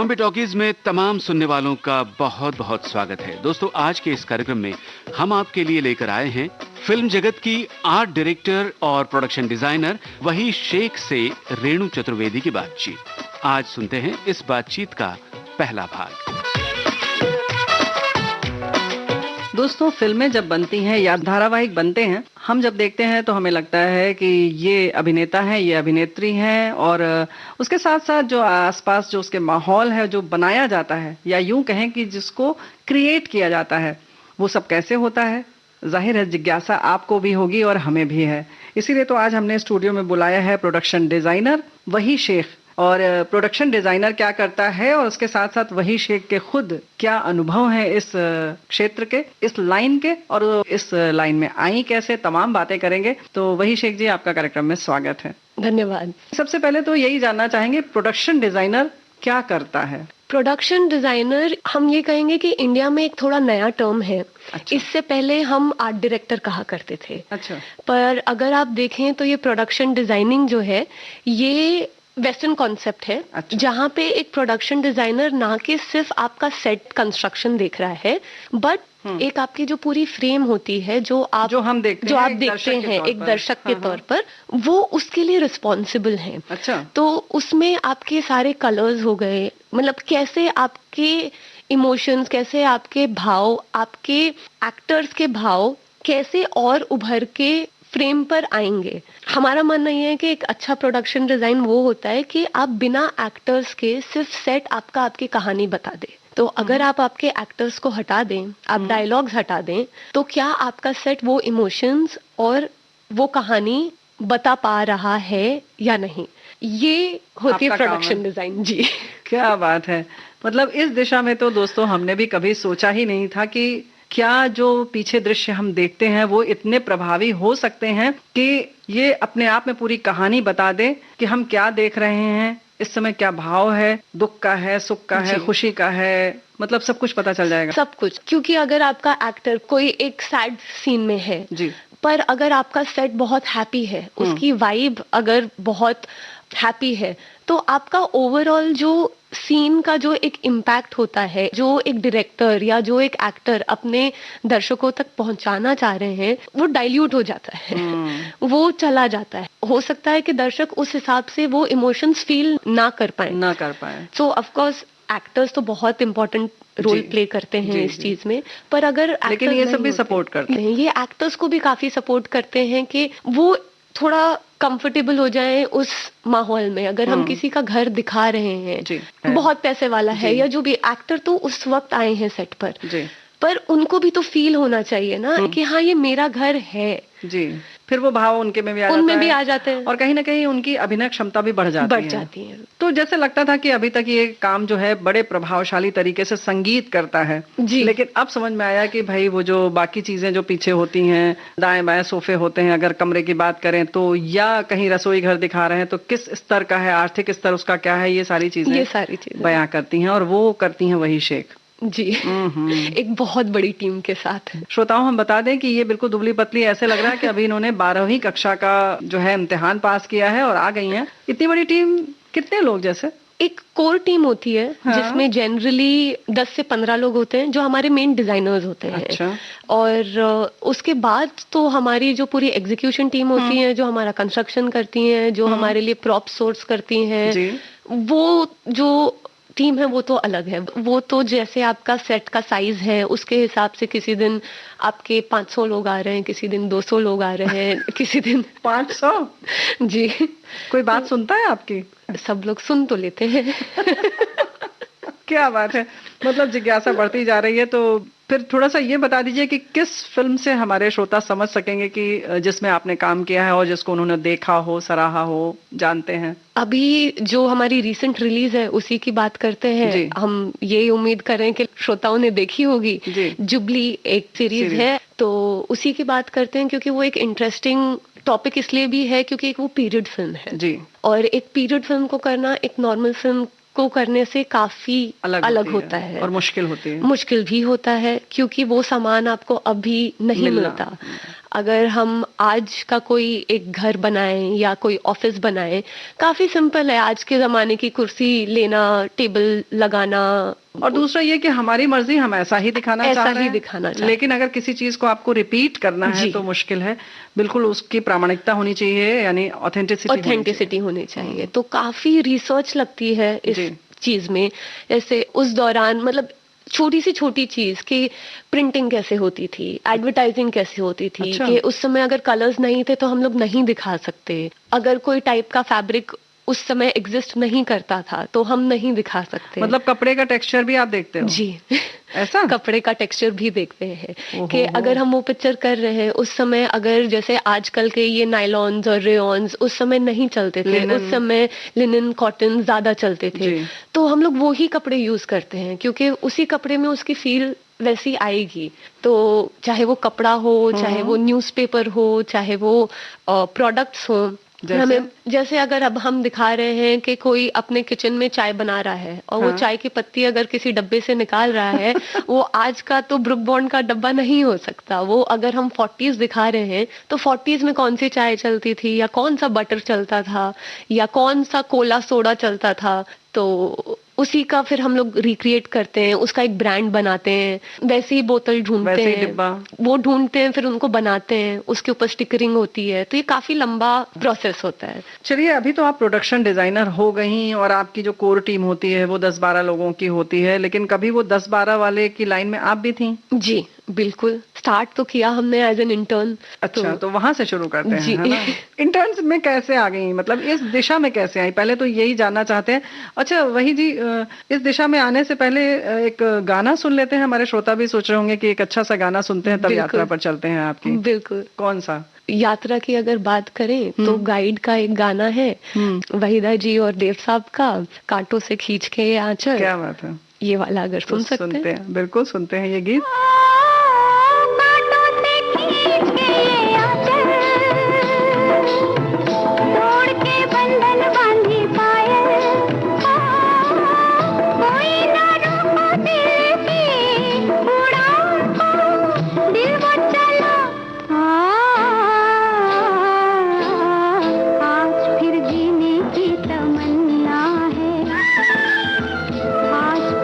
Bombay talkies में तमाम सुनने वालों का बहुत बहुत स्वागत है। दोस्तों, आज के इस कार्यक्रम में हम आपके लिए लेकर आए हैं फिल्म जगत की आर्ट डायरेक्टर और प्रोडक्शन डिजाइनर वही शेख से रेणु चतुर्वेदी की बातचीत। आज सुनते हैं इस बातचीत का पहला भाग। दोस्तों, फिल्में जब बनती हैं या धारावाहिक बनते हैं, हम जब देखते हैं तो हमें लगता है कि ये अभिनेता हैं, ये अभिनेत्री हैं, और उसके साथ साथ जो आसपास जो उसके माहौल है जो बनाया जाता है या यूं कहें कि जिसको क्रिएट किया जाता है, वो सब कैसे होता है। जाहिर है जिज्ञासा आपको भी होगी और हमें भी है। इसीलिए तो आज हमने स्टूडियो में बुलाया है प्रोडक्शन डिजाइनर वही शेख। और प्रोडक्शन डिजाइनर क्या करता है और उसके साथ साथ वही शेख के खुद क्या अनुभव हैं इस क्षेत्र के, इस लाइन के, और इस लाइन में आई कैसे, तमाम बातें करेंगे। तो वही शेख जी, आपका कार्यक्रम में स्वागत है। धन्यवाद। सबसे पहले तो यही जानना चाहेंगे, प्रोडक्शन डिजाइनर क्या करता है? प्रोडक्शन डिजाइनर, हम ये कहेंगे कि इंडिया में एक थोड़ा नया टर्म है। अच्छा। इससे पहले हम आर्ट डायरेक्टर कहा करते थे। अच्छा। पर अगर आप देखें तो ये प्रोडक्शन डिजाइनिंग जो है ये वेस्टर्न कॉन्सेप्ट है। अच्छा। जहाँ पे एक प्रोडक्शन डिजाइनर ना कि सिर्फ आपका सेट कंस्ट्रक्शन देख रहा है, बट एक आपकी जो पूरी फ्रेम होती है जो हम देखते जो हैं, आप देखते हैं एक दर्शक के तौर पर, वो उसके लिए रिस्पॉन्सिबल है। अच्छा। तो उसमें आपके सारे कलर्स हो गए, मतलब कैसे आपके इमोशंस, कैसे आपके भाव, आपके एक्टर्स के भाव कैसे और उभर के फ्रेम पर आएंगे। हमारा मानना यह है कि एक अच्छा प्रोडक्शन डिजाइन वो होता है कि आप बिना एक्टर्स के सिर्फ सेट आपकी कहानी बता दे। तो अगर आप आपके एक्टर्स को हटा दें, आप डायलॉग्स हटा दें, तो क्या आपका सेट वो इमोशंस और वो कहानी बता पा रहा है या नहीं? ये होती है प्रोडक्शन डिजाइन जी। क्या बात है। मतलब इस दिशा में तो दोस्तों हमने भी कभी सोचा ही नहीं था कि क्या जो पीछे दृश्य हम देखते हैं वो इतने प्रभावी हो सकते हैं कि ये अपने आप में पूरी कहानी बता दे कि हम क्या देख रहे हैं, इस समय क्या भाव है, दुख का है, सुख का है, खुशी का है, मतलब सब कुछ पता चल जाएगा। सब कुछ, क्योंकि अगर आपका एक्टर कोई एक सैड सीन में है जी, पर अगर आपका सेट बहुत हैप्पी है, उसकी वाइब अगर बहुत हैप्पी है, तो आपका ओवरऑल जो सीन का जो एक इम्पैक्ट होता है, जो एक डायरेक्टर या जो एक एक्टर अपने दर्शकों तक पहुंचाना चाह रहे हैं, वो डाइल्यूट हो जाता है। वो चला जाता है। हो सकता है कि दर्शक उस हिसाब से वो इमोशंस फील ना कर पाए। सो ऑफ कोर्स एक्टर्स तो बहुत इम्पोर्टेंट रोल प्ले करते हैं इस चीज में, पर अगर लेकिन ये सब भी सपोर्ट करते हैं, ये एक्टर्स को भी काफी सपोर्ट करते हैं कि वो थोड़ा कंफर्टेबल हो जाए उस माहौल में। अगर हम किसी का घर दिखा रहे हैं, बहुत पैसे वाला है या जो भी, एक्टर तो उस वक्त आए हैं सेट पर उनको भी तो फील होना चाहिए ना कि हाँ ये मेरा घर है जी। फिर वो भाव उनके में भी आ जाते हैं और कहीं ना कहीं उनकी अभिनय क्षमता भी बढ़ जाती है। तो जैसे लगता था कि अभी तक ये काम जो है बड़े प्रभावशाली तरीके से संगीत करता है जी। लेकिन अब समझ में आया कि भाई वो जो बाकी चीजें जो पीछे होती हैं, दाएं बाएं सोफे होते हैं, अगर कमरे की बात करें तो, या कहीं रसोई घर दिखा रहे हैं तो किस स्तर का है, आर्थिक स्तर उसका क्या है, ये सारी चीजें बयां करती हैं और वो करती हैं वही शेख जी। एक बहुत बड़ी टीम के साथ। श्रोताओं, हम बता दें कि ये बिल्कुल दुबली पतली ऐसे लग रहा है कि अभी इन्होंने 12वीं कक्षा का जो है इम्तिहान पास किया है और आ गई हैं। इतनी बड़ी टीम, कितने लोग? जैसे एक कोर टीम होती है जिसमें जनरली 10 से 15 लोग होते हैं जो हमारे मेन डिजाइनर्स होते हैं। अच्छा। और उसके बाद तो हमारी जो पूरी एग्जीक्यूशन टीम होती है, जो हमारा कंस्ट्रक्शन करती है, जो हमारे लिए प्रॉप सोर्स करती हैं, वो जो टीम है वो तो अलग है। वो तो जैसे आपका सेट का साइज है उसके हिसाब से किसी दिन आपके 500 लोग आ रहे हैं, किसी दिन 200 लोग आ रहे हैं, किसी दिन 500 जी। कोई बात सुनता है आपकी? सब लोग सुन तो लेते हैं। क्या बात है। मतलब जिज्ञासा बढ़ती जा रही है। तो फिर थोड़ा सा ये बता दीजिए कि किस फिल्म से हमारे श्रोता समझ सकेंगे कि जिसमें आपने काम किया है और जिसको उन्होंने देखा हो, सराहा हो, जानते हैं। अभी जो हमारी रीसेंट रिलीज है उसी की बात करते हैं। हम ये उम्मीद करें कि श्रोताओं ने देखी होगी। जुबली एक सीरीज है, तो उसी की बात करते हैं, क्योंकि वो एक इंटरेस्टिंग टॉपिक इसलिए भी है क्योंकि एक वो पीरियड फिल्म है जी। और एक पीरियड फिल्म को करना एक नॉर्मल फिल्म को करने से काफी अलग होता है और मुश्किल होती है। मुश्किल भी होता है क्योंकि वो सामान आपको अभी नहीं मिलता। अगर हम आज का कोई एक घर बनाएं या कोई ऑफिस बनाएं, काफी सिंपल है आज के जमाने की कुर्सी लेना, टेबल लगाना, और दूसरा ये कि हमारी मर्जी, हम ऐसा ही दिखाना चाह रहे हैं। लेकिन अगर किसी चीज को आपको रिपीट करना है तो मुश्किल है। बिल्कुल उसकी प्रामाणिकता होनी चाहिए, यानी ऑथेंटिसिटी होनी चाहिए। तो काफी रिसर्च लगती है इस चीज में। जैसे उस दौरान मतलब छोटी सी छोटी चीज कि प्रिंटिंग कैसे होती थी, एडवर्टाइजिंग कैसे होती थी। अच्छा। कि उस समय अगर कलर्स नहीं थे तो हम लोग नहीं दिखा सकते। अगर कोई टाइप का फैब्रिक उस समय एग्जिस्ट नहीं करता था तो हम नहीं दिखा सकते। मतलब कपड़े का टेक्सचर भी आप देखते हो? जी ऐसा? कपड़े का टेक्सचर भी देखते हैं कि अगर हम वो पिक्चर कर रहे हैं उस समय, अगर जैसे आजकल के ये नायलॉन्स और रेयॉन्स उस समय नहीं चलते थे, उस समय लिनन, कॉटन ज्यादा चलते थे, तो हम लोग वो ही कपड़े यूज करते हैं क्योंकि उसी कपड़े में उसकी फील वैसी आएगी। तो चाहे वो कपड़ा हो, चाहे वो न्यूज़पेपर हो, चाहे वो प्रोडक्ट्स हो। हमें जैसे अगर अब हम दिखा रहे हैं कि कोई अपने किचन में चाय बना रहा है और वो चाय की पत्ती अगर किसी डब्बे से निकाल रहा है वो आज का तो ब्रुक बॉन्ड का डब्बा नहीं हो सकता। वो अगर हम 40s दिखा रहे हैं तो 40s में कौन सी चाय चलती थी या कौन सा बटर चलता था या कौन सा कोला सोडा चलता था, तो उसी का फिर हम लोग रिक्रिएट करते हैं, उसका एक ब्रांड बनाते हैं। वैसे ही बोतल ढूंढते हैं, वो ढूंढते हैं, फिर उनको बनाते हैं, उसके ऊपर स्टिकरिंग होती है। तो ये काफी लंबा प्रोसेस होता है। चलिए, अभी तो आप प्रोडक्शन डिजाइनर हो गई और आपकी जो कोर टीम होती है वो 10-12 लोगों की होती है, लेकिन कभी वो 10-12 वाले की लाइन में आप भी थी? जी बिल्कुल, स्टार्ट तो किया हमने एज एन इंटर्न। अच्छा, तो वहां से शुरू करते हैं, है ना? इंटर्न्स में कैसे आ गई, मतलब इस दिशा में कैसे आई, पहले तो यही जानना चाहते हैं। अच्छा वही जी, इस दिशा में आने से पहले एक गाना सुन लेते हैं। हमारे श्रोता भी सोच रहे होंगे कि एक अच्छा सा गाना सुनते हैं, तब यात्रा पर चलते हैं आपकी। बिल्कुल। कौन सा? यात्रा की अगर बात करें तो गाइड का एक गाना है वहीदा जी और देव साहब का, कांटों से खींच के ये आंचल। क्या बात है, ये वाला अगर सुन सकते हैं। बिल्कुल सुनते हैं ये गीत।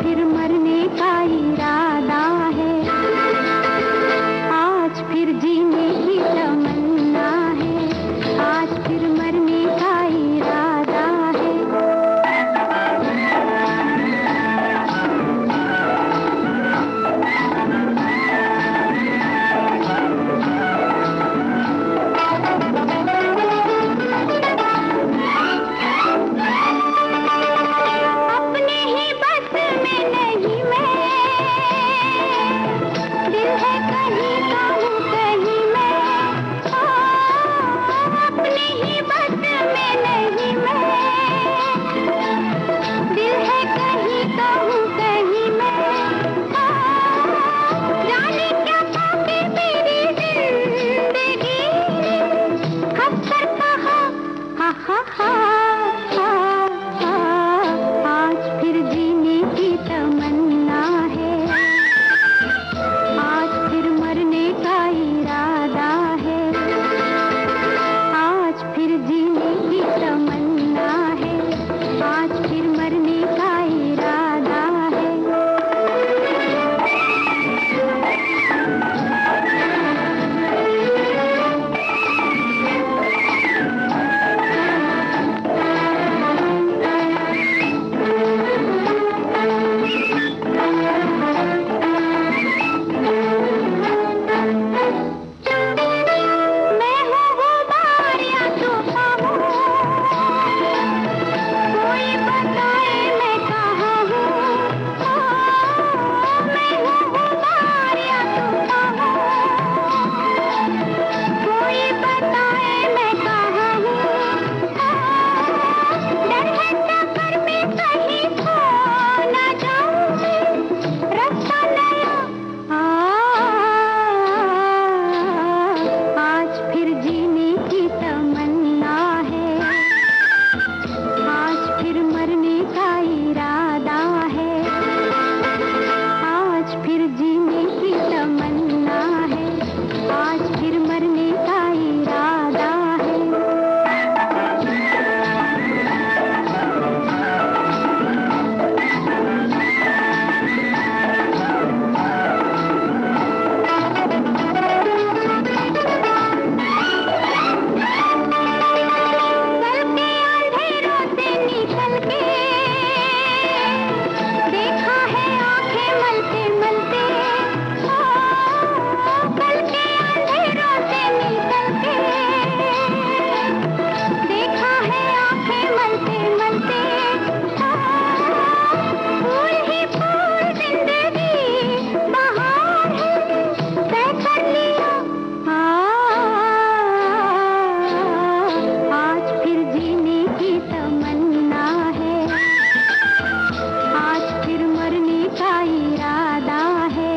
फिर मरने का इरादा है। करके देखा है आंखें मलते मलते, कल के अंधेरों से मिलकर के देखा है आंखें मलते मलते, फूल ही फूल जिंदगी बहार है तय कर लिया, आज फिर जीने की तमन्ना है, आज फिर मरने का इरादा है,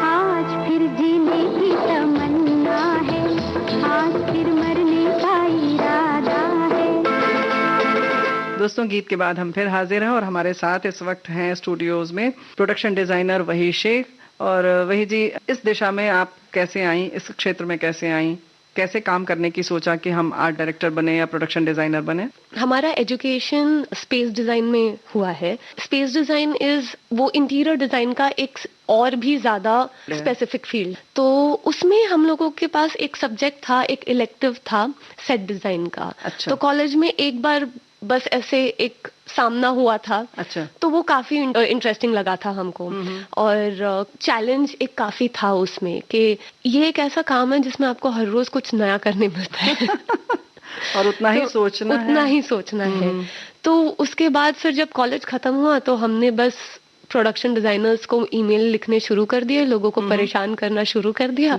आज फिर जीने की तमन्ना है, आज फिर मरने का इरादा है। दोस्तों, गीत के बाद हम फिर हाजिर हैं और हमारे साथ इस वक्त हैं स्टूडियोज में प्रोडक्शन डिजाइनर वही शेख। और वही जी, इस दिशा में आप कैसे आई, इस क्षेत्र में कैसे आई, कैसे काम करने की सोचा कि हम आर्ट डायरेक्टर बने या प्रोडक्शन डिजाइनर बने? हमारा एजुकेशन स्पेस डिजाइन में हुआ है। स्पेस डिजाइन इज वो इंटीरियर डिजाइन का एक और भी ज्यादा स्पेसिफिक फील्ड। तो उसमें हम लोगों के पास एक सब्जेक्ट था, एक इलेक्टिव था सेट डिजाइन का। अच्छा। तो कॉलेज में एक बार बस ऐसे एक सामना हुआ था। अच्छा। तो वो काफी इंटरेस्टिंग लगा था हमको, और चैलेंज एक काफी था उसमें कि ये एक ऐसा काम है जिसमें आपको हर रोज कुछ नया करने मिलता है और उतना ही तो सोचना है। उतना ही सोचना है। तो उसके बाद फिर जब कॉलेज खत्म हुआ तो हमने बस प्रोडक्शन डिजाइनर्स को ईमेल लिखने शुरू कर दिए, लोगों को परेशान करना शुरू कर दिया,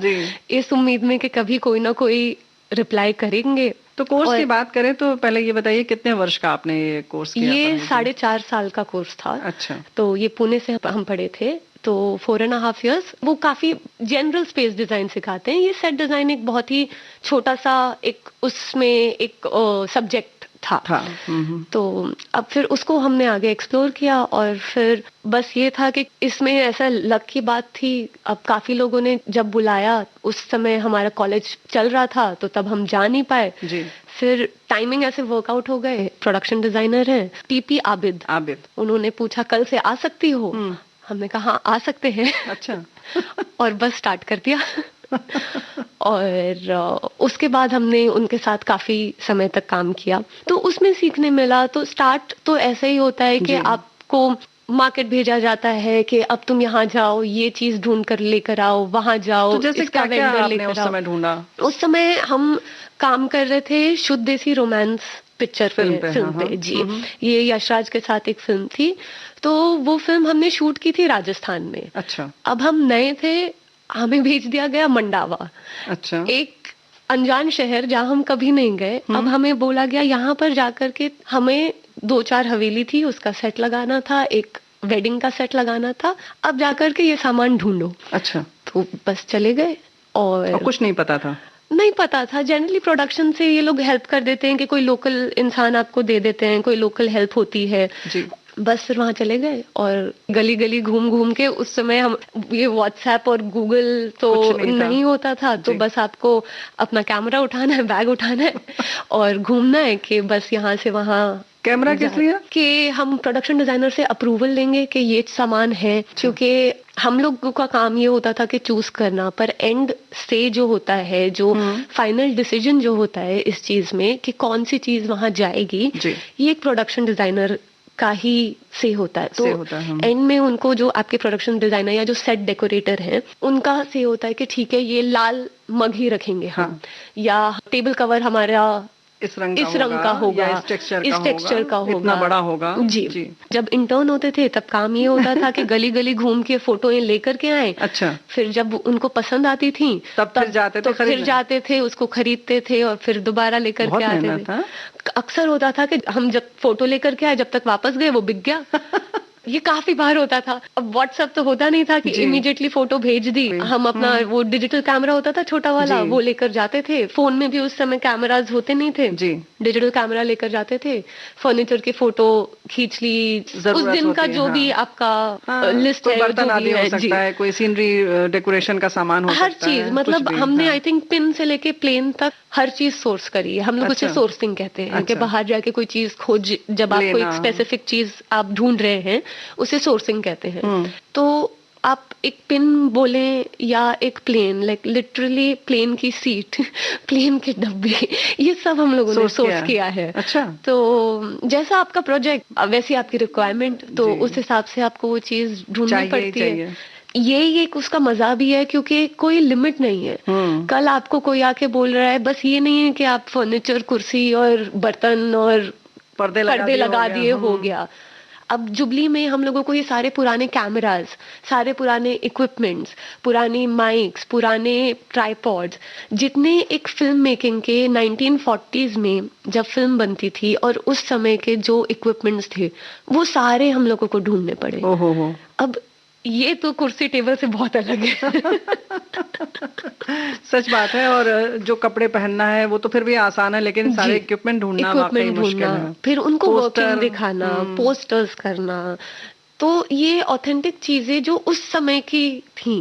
इस उम्मीद में कि कभी कोई ना कोई रिप्लाई करेंगे। तो कोर्स की बात करें तो पहले ये बताइए कितने वर्ष का आपने ये कोर्स किया? ये 4.5 साल का कोर्स था। अच्छा। तो ये पुणे से हम पढ़े थे, तो 4.5 years। वो काफी जनरल स्पेस डिजाइन सिखाते हैं। ये सेट डिजाइन एक बहुत ही छोटा सा एक उसमें एक सब्जेक्ट था। तो अब फिर उसको हमने आगे एक्सप्लोर किया, और फिर बस ये था कि इसमें ऐसा लक की बात थी। अब काफी लोगों ने जब बुलाया, उस समय हमारा कॉलेज चल रहा था तो तब हम जा नहीं पाए जी। फिर टाइमिंग ऐसे वर्कआउट हो गए। प्रोडक्शन डिजाइनर हैं टीपी आबिद, उन्होंने पूछा कल से आ सकती हो? हमने कहा हाँ आ सकते हैं। अच्छा। और बस स्टार्ट कर दिया और उसके बाद हमने उनके साथ काफी समय तक काम किया, तो उसमें सीखने मिला। तो स्टार्ट तो ऐसे ही होता है कि आपको मार्केट भेजा जाता है कि अब तुम यहाँ जाओ, ये चीज ढूंढ कर लेकर आओ, वहां जाओ। तो जैसे इसका क्या वेंडर आपने लेकर उस आओ। समय ढूंढा? उस समय हम काम कर रहे थे शुद्ध देसी रोमांस पिक्चर फिल्म पे जी। ये यशराज के साथ एक फिल्म थी, तो वो फिल्म हमने शूट की थी राजस्थान में। अच्छा। अब हम नए थे, हमें भेज दिया गया मंडावा। अच्छा। एक अनजान शहर जहाँ हम कभी नहीं गए। अब हमें बोला गया यहाँ पर जाकर के हमें 2-4 हवेली थी, उसका सेट लगाना था, एक वेडिंग का सेट लगाना था। अब जाकर के ये सामान ढूंढो। अच्छा। तो बस चले गए और कुछ नहीं पता था? नहीं पता था। जनरली प्रोडक्शन से ये लोग हेल्प कर देते हैं कि कोई लोकल इंसान आपको दे देते हैं, कोई लोकल हेल्प होती है जी। बस फिर वहां चले गए और गली गली घूम घूम के, उस समय हम ये व्हाट्सएप और गूगल तो नहीं होता था, तो बस आपको अपना कैमरा उठाना है, बैग उठाना है और घूमना है कि बस यहाँ से वहाँ। कैमरा किस लिए? कि हम प्रोडक्शन डिजाइनर से अप्रूवल लेंगे कि ये सामान है, क्योंकि हम लोगों का काम ये होता था कि चूज करना, पर एंड से जो होता है, जो फाइनल डिसीजन जो होता है इस चीज में कि कौन सी चीज वहां जाएगी, ये एक प्रोडक्शन डिजाइनर का ही से होता है। तो एंड में उनको जो आपके प्रोडक्शन डिजाइनर या जो सेट डेकोरेटर हैं, उनका से होता है कि ठीक है ये लाल मग ही रखेंगे हम, या टेबल कवर हमारा इस रंग का होगा, इस टेक्सचर का होगा, इतना बड़ा होगा जी। जब इंटर्न होते थे तब काम ये होता था कि गली गली घूम के फोटोएं लेकर के आए। अच्छा। फिर जब उनको पसंद आती थी तब फिर जाते थे, उसको खरीदते थे और फिर दोबारा लेकर के आते थे। अक्सर होता था कि हम जब फोटो लेकर के आए, जब तक वापस गए वो बिक गया। ये काफी बार होता था। अब व्हाट्सएप तो होता नहीं था कि इमीडिएटली फोटो भेज दी। हम अपना वो डिजिटल कैमरा होता था छोटा वाला, वो लेकर जाते थे। फोन में भी उस समय कैमराज होते नहीं थे जी। डिजिटल कैमरा लेकर जाते थे, फर्नीचर की फोटो खींच ली, उस दिन का जो भी आपका लिस्ट है, बर्तन आदि हो सकता है, कोई सीनरी डेकोरेशन का सामान हो सकता है, हर चीज। मतलब हमने आई थिंक पिन से लेके प्लेन तक हर चीज सोर्स करी है। हम लोग उसे सोर्सिंग कहते हैं कि बाहर जाके कोई चीज खोज, जब आप कोई स्पेसिफिक चीज आप ढूंढ रहे हैं उसे सोर्सिंग कहते हैं। तो आप एक पिन बोले या एक प्लेन, लाइक लिटरली प्लेन की सीट, प्लेन के डब्बे, ये सब हम लोगों ने सोच किया है। अच्छा। तो जैसा आपका प्रोजेक्ट वैसी आपकी रिक्वायरमेंट, तो उस हिसाब से आपको वो चीज ढूंढनी पड़ती है। ये उसका मजा भी है क्योंकि कोई लिमिट नहीं है। कल आपको कोई आके बोल रहा है, बस ये नहीं है कि आप फर्नीचर, कुर्सी और बर्तन और पर्दे लगा दिए हो गया। अब जुबली में हम लोगों को ये सारे पुराने कैमरास, सारे पुराने इक्विपमेंट्स, पुरानी माइक्स, पुराने ट्राइपॉड्स, जितने एक फिल्म मेकिंग के 1940s में जब फिल्म बनती थी और उस समय के जो इक्विपमेंट्स थे, वो सारे हम लोगों को ढूंढने पड़े। अब ये तो कुर्सी टेबल से बहुत अलग है। सच बात है। और जो कपड़े पहनना है वो तो फिर भी आसान है, लेकिन सारे इक्विपमेंट ढूंढना वाकई मुश्किल है। फिर उनको वर्किंग दिखाना, पोस्टर्स करना, तो ये ऑथेंटिक चीजें जो उस समय की थी,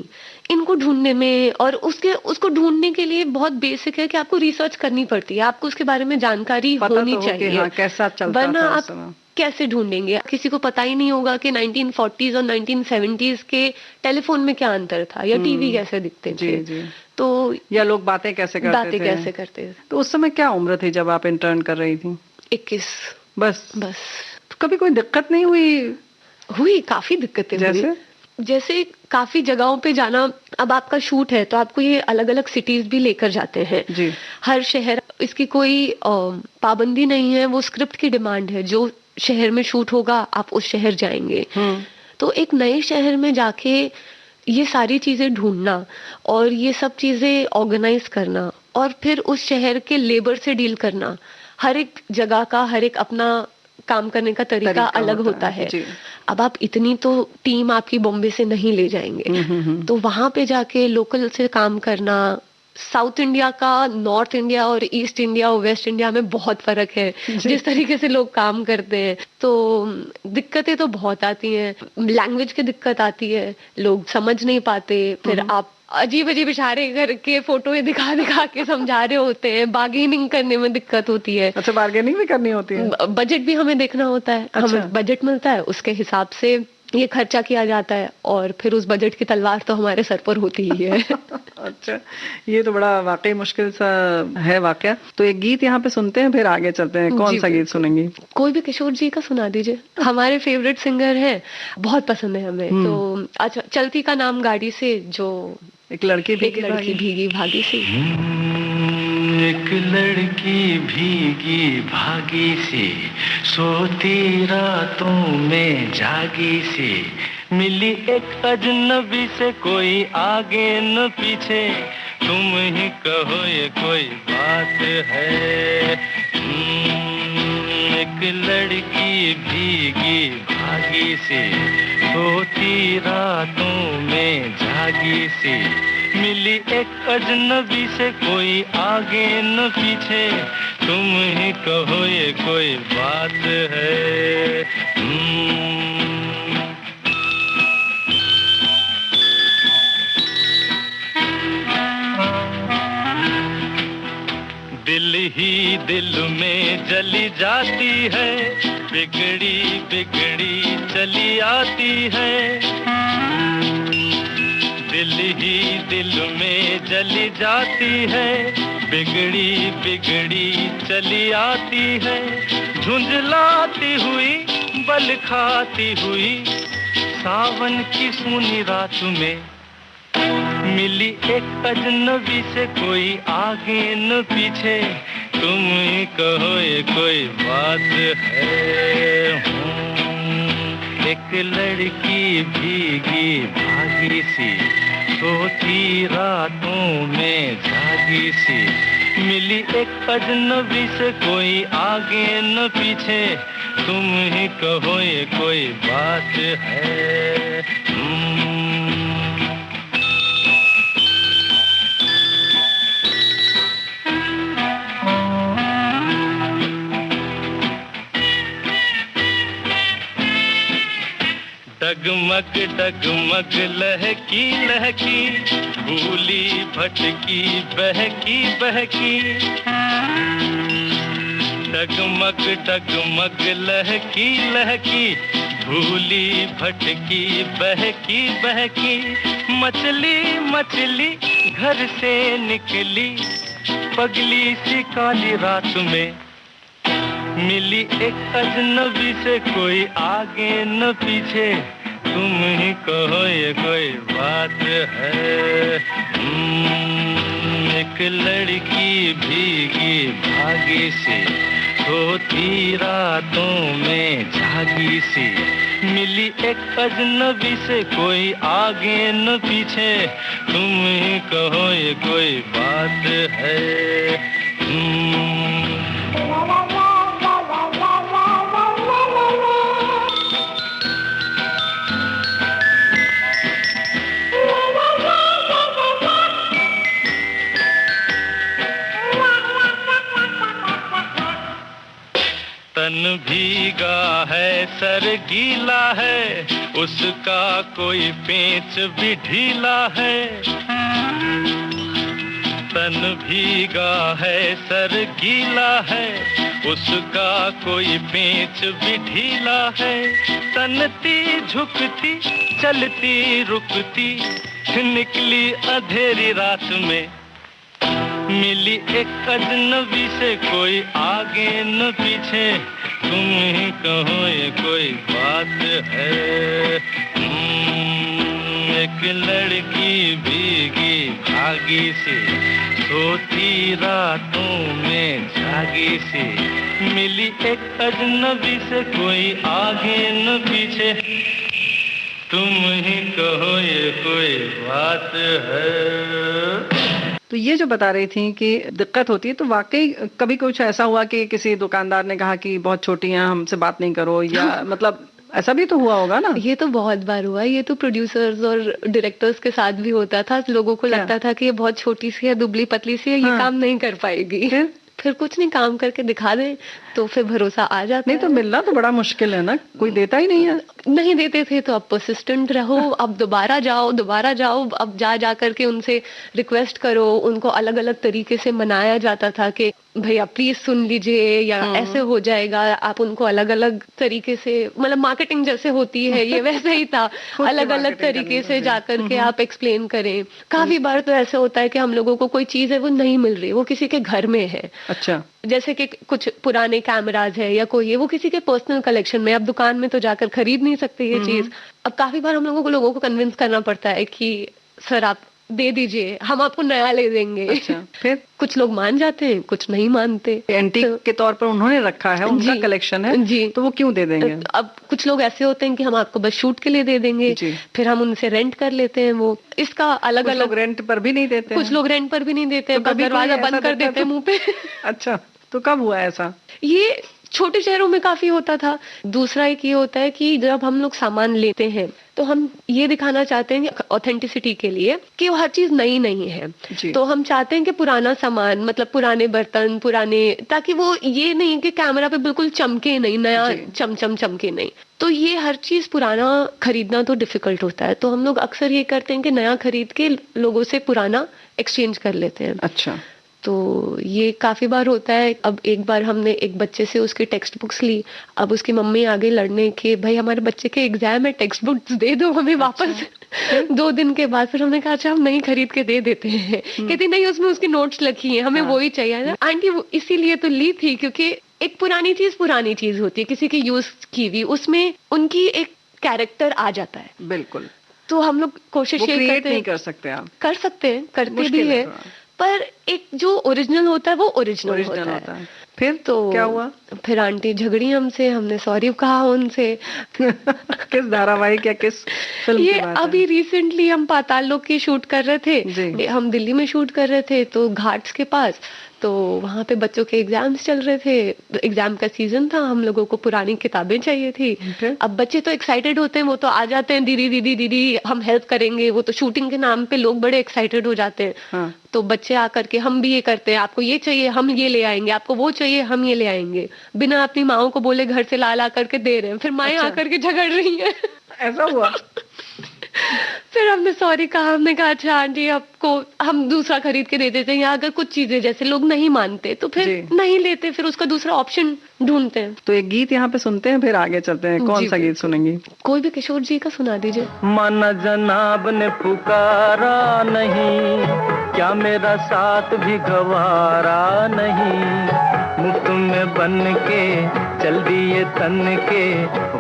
इनको ढूंढने में, और उसको ढूंढने के लिए बहुत बेसिक है कि आपको रिसर्च करनी पड़ती है, आपको उसके बारे में जानकारी होनी चाहिए। हाँ, कैसा चलता वरना आप कैसे ढूंढेंगे? किसी को पता ही नहीं होगा कि 1940s और 1970s के टेलीफोन में क्या अंतर था, या टीवी कैसे दिखते थे। तो या लोग बातें कैसे करते थे। तो उस समय क्या उम्र थी जब आप इंटर्न कर रही थी? 21। बस। तो कभी कोई दिक्कत नहीं हुई? काफी दिक्कतें हुई। जैसे काफी जगहों पे जाना, अब आपका शूट है तो आपको ये अलग अलग सिटीज भी लेकर जाते हैं जी। हर शहर, इसकी कोई पाबंदी नहीं है, वो स्क्रिप्ट की डिमांड है, जो शहर में शूट होगा आप उस शहर जाएंगे। तो एक नए शहर में जाके ये सारी चीजें ढूंढना और ये सब चीजें ऑर्गेनाइज करना, और फिर उस शहर के लेबर से डील करना, हर एक जगह का हर एक अपना काम करने का तरीका अलग होता है। अब आप इतनी तो टीम आपकी बॉम्बे से नहीं ले जाएंगे, तो वहां पे जाके लोकल से काम करना, साउथ इंडिया का नॉर्थ इंडिया और ईस्ट इंडिया और वेस्ट इंडिया में बहुत फर्क है जिस तरीके से लोग काम करते हैं। तो दिक्कतें तो बहुत आती हैं, लैंग्वेज की दिक्कत आती है, लोग समझ नहीं पाते, फिर आप अजीब अजीब इशारे करके फोटो दिखा दिखा के समझा रहे होते हैं, बार्गेनिंग करने में दिक्कत होती है। अच्छा, बार्गेनिंग भी करनी होती है? बजट भी हमें देखना होता है। अच्छा। हमें बजट मिलता है, उसके हिसाब से ये खर्चा किया जाता है, और फिर उस बजट की तलवार तो हमारे सर पर होती ही है। अच्छा, ये तो बड़ा वाकई मुश्किल सा है वाकया। तो एक गीत यहाँ पे सुनते हैं, फिर आगे चलते हैं। कौन सा गीत सुनेंगी? कोई भी किशोर जी का सुना दीजिए, हमारे फेवरेट सिंगर है, बहुत पसंद है हमें। तो अच्छा, चलती का नाम गाड़ी से, जो एक लड़की भीगी भागी सी। एक लड़की भीगी भागी सी, सोती रातों में जागी सी, मिली एक अजनबी से, कोई आगे न पीछे, तुम ही कहो ये कोई बात है। एक लड़की भीगी भागी सी, सोती रातों में जागी सी, मिली एक अजनबी से, कोई आगे न पीछे, तुम ही कहो ये कोई बात है। दिल ही दिल में जली जाती है, बिगड़ी बिगड़ी चली आती है। दिल ही दिल में जली जाती है, बिगड़ी बिगड़ी चली आती है। झुंझलाती हुई, बल खाती हुई, सावन की सूनी रात में, मिली एक अजनबी से, कोई आगे न पीछे, तुम ही कहो ये कोई बात है। एक लड़की भीगी भागी सी, सोती रातों में जागी सी, मिली एक अजनबी से, कोई आगे न पीछे, तुम ही कहो ये कोई बात है। डगमग डगमग लहकी लहकी, भूली भटकी बहकी बहकी। डगमग डगमग लहकी लहकी, भूली भटकी बहकी बहकी मछली मछली घर से निकली, पगली सी काली रात में मिली एक अजनबी से, कोई आगे न पीछे, तुम ही कहो ये कोई बात है। एक लड़की भीगी भागी सी, सोती रातों में जागी सी, मिली एक अजनबी से, कोई आगे न पीछे, तुम ही कहो ये कोई बात है। तन भीगा है सर गीला है, उसका कोई पेंच भी ढीला है। तन भीगा है सर गीला है, उसका कोई पेंच भी ढीला है। तनती झुकती चलती रुकती, निकली अंधेरी रात में, मिली एक अजनबी से, कोई आगे न पीछे, तुम ही कहो ये कोई बात है। एक लड़की भीगी भागी सी, सोती रातों में जागी सी, मिली एक अजनबी से, कोई आगे न पीछे, तुम ही कहो ये कोई बात है। तो ये जो बता रही थी कि दिक्कत होती है, तो वाकई कभी कुछ ऐसा हुआ कि किसी दुकानदार ने कहा कि बहुत छोटी हैं, हमसे बात नहीं करो, या मतलब ऐसा भी तो हुआ होगा ना? ये तो बहुत बार हुआ। ये तो प्रोड्यूसर्स और डायरेक्टर्स के साथ भी होता था। लोगों को लगता था कि ये बहुत छोटी सी है, दुबली पतली सी है, ये काम नहीं कर पाएगी। फिर कुछ नहीं, काम करके दिखा दे तो फिर भरोसा आ जाता नहीं तो मिलना तो बड़ा मुश्किल है ना, कोई देता ही नहीं है। नहीं देते थे तो अब परसिस्टेंट रहो, अब दोबारा जाओ, अब जा करके उनसे रिक्वेस्ट करो। उनको अलग अलग तरीके से मनाया जाता था कि भैया प्लीज सुन लीजिए, या ऐसे हो जाएगा। आप उनको अलग अलग तरीके से, मतलब मार्केटिंग जैसे होती है ये वैसे ही था, अलग अलग तरीके से जाकर के आप एक्सप्लेन करें। काफी बार तो ऐसे होता है कि हम लोगों को कोई चीज है वो नहीं मिल रही, वो किसी के घर में है। अच्छा, जैसे कि कुछ पुराने कैमराज है या कोई है, वो किसी के पर्सनल कलेक्शन में, अब दुकान में तो जाकर खरीद नहीं सकते ये चीज। अब काफी बार हम लोगों को कन्विंस करना पड़ता है कि सर आप दे दीजिए, हम आपको नया ले देंगे। अच्छा, फिर कुछ लोग मान जाते हैं, कुछ नहीं मानते। एंटीक के तौर पर उन्होंने रखा है, उनका कलेक्शन है जी, तो वो क्यों दे देंगे? अब कुछ लोग ऐसे होते हैं कि हम आपको बस शूट के लिए दे देंगे, फिर हम उनसे रेंट कर लेते हैं। वो इसका अलग अलग, रेंट पर भी नहीं देते, कुछ लोग रेंट पर भी नहीं देते, दरवाजा बंद कर देते हैं मुंह पे। अच्छा, तो कब हुआ ऐसा? ये छोटे शहरों में काफी होता था। दूसरा एक ये होता है कि जब हम लोग सामान लेते हैं तो हम ये दिखाना चाहते हैं ऑथेंटिसिटी के लिए कि वो हर चीज नई नहीं है। तो हम चाहते हैं कि पुराना सामान, मतलब पुराने बर्तन, पुराने, ताकि वो ये नहीं कि कैमरा पे बिल्कुल चमके नहीं, नया चमचम चमके नहीं। तो ये हर चीज पुराना खरीदना तो डिफिकल्ट होता है, तो हम लोग अक्सर ये करते हैं कि नया खरीद के लोगों से पुराना एक्सचेंज कर लेते हैं। अच्छा, तो ये काफी बार होता है। अब एक बार हमने एक बच्चे से उसकी टेक्स्ट बुक्स ली, अब उसकी मम्मी आगे लड़ने के, भाई हमारे बच्चे के एग्जाम है, टेक्स्ट बुक्स दे दो हमें वापस। 2 दिन के बाद फिर हमने कहा अच्छा हम नहीं खरीद के दे देते हैं। कहती नहीं, उसमें उसकी नोट्स लिखी है, हमें वही चाहिए। आंटी इसीलिए तो ली थी क्योंकि एक पुरानी चीज होती है, किसी की यूज की हुई, उसमें उनकी एक कैरेक्टर आ जाता है। बिल्कुल। तो हम लोग कोशिश ये करते नहीं कर सकते, आप कर सकते हैं, करते भी है, पर एक जो ओरिजिनल होता है वो ओरिजिनल होता है। फिर तो क्या हुआ? फिर आंटी झगड़ी हमसे, हमने सॉरी कहा उनसे। किस धारावाहिक या किस फिल्म ये की बात अभी रिसेंटली हम पाताल लोक की शूट कर रहे थे, हम दिल्ली में शूट कर रहे थे, तो घाट्स के पास, तो वहाँ पे बच्चों के एग्जाम्स चल रहे थे, एग्जाम का सीजन था, हम लोगों को पुरानी किताबें चाहिए थी। अब बच्चे तो एक्साइटेड होते हैं, वो तो आ जाते हैं, दीदी हम हेल्प करेंगे। वो तो शूटिंग के नाम पे लोग बड़े एक्साइटेड हो जाते हैं। हाँ। तो बच्चे आकर के हम भी ये करते हैं, आपको ये चाहिए हम ये ले आएंगे, आपको वो चाहिए हम ये ले आएंगे, बिना अपनी माओ को बोले घर से ला करके दे रहे हैं। फिर माएँ आकर के झगड़ रही है। ऐसा हुआ? फिर हमने सॉरी कहा, हमने कहा अच्छा आंटी आपको हम दूसरा खरीद के दे देते हैं, या अगर कुछ चीजें जैसे लोग नहीं मानते तो फिर जी। नहीं लेते, फिर उसका दूसरा ऑप्शन ढूंढते हैं। तो एक गीत यहाँ पे सुनते हैं, फिर आगे चलते हैं। कौन जी, सा गीत सुनेंगी? कोई भी किशोर जी का सुना दीजिए। माना जनाब ने पुकारा नहीं, क्या मेरा साथ भी गवारा नहीं, मुफ्त में बन के चल दिए तन के,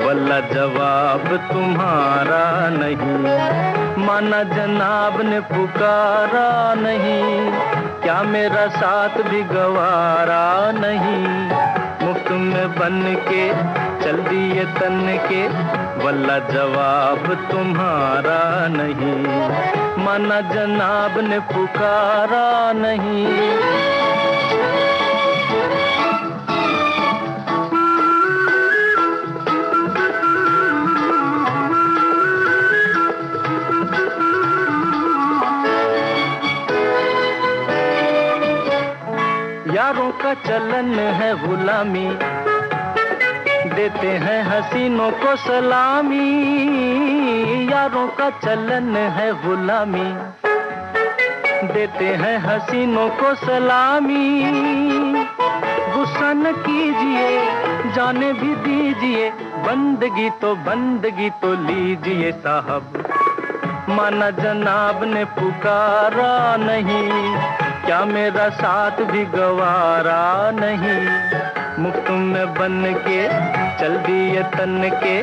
वल्ला जवाब तुम्हारा नहीं। माना जनाब ने पुकारा नहीं, क्या मेरा साथ भी गवारा नहीं, मुफ्त में बन के चल दिए तन के, वल्ला जवाब तुम्हारा नहीं। माना जनाब ने पुकारा नहीं। यारों का चलन है गुलामी, देते हैं हसीनों को सलामी। यारों का चलन है गुलामी, देते हैं हसीनों को सलामी। गुस्सा न कीजिए, जाने भी दीजिए, बंदगी तो लीजिए साहब। माना जनाब ने पुकारा नहीं, क्या मेरा साथ भी गवारा नहीं, मुफ्त में बन के चल दिए तन के,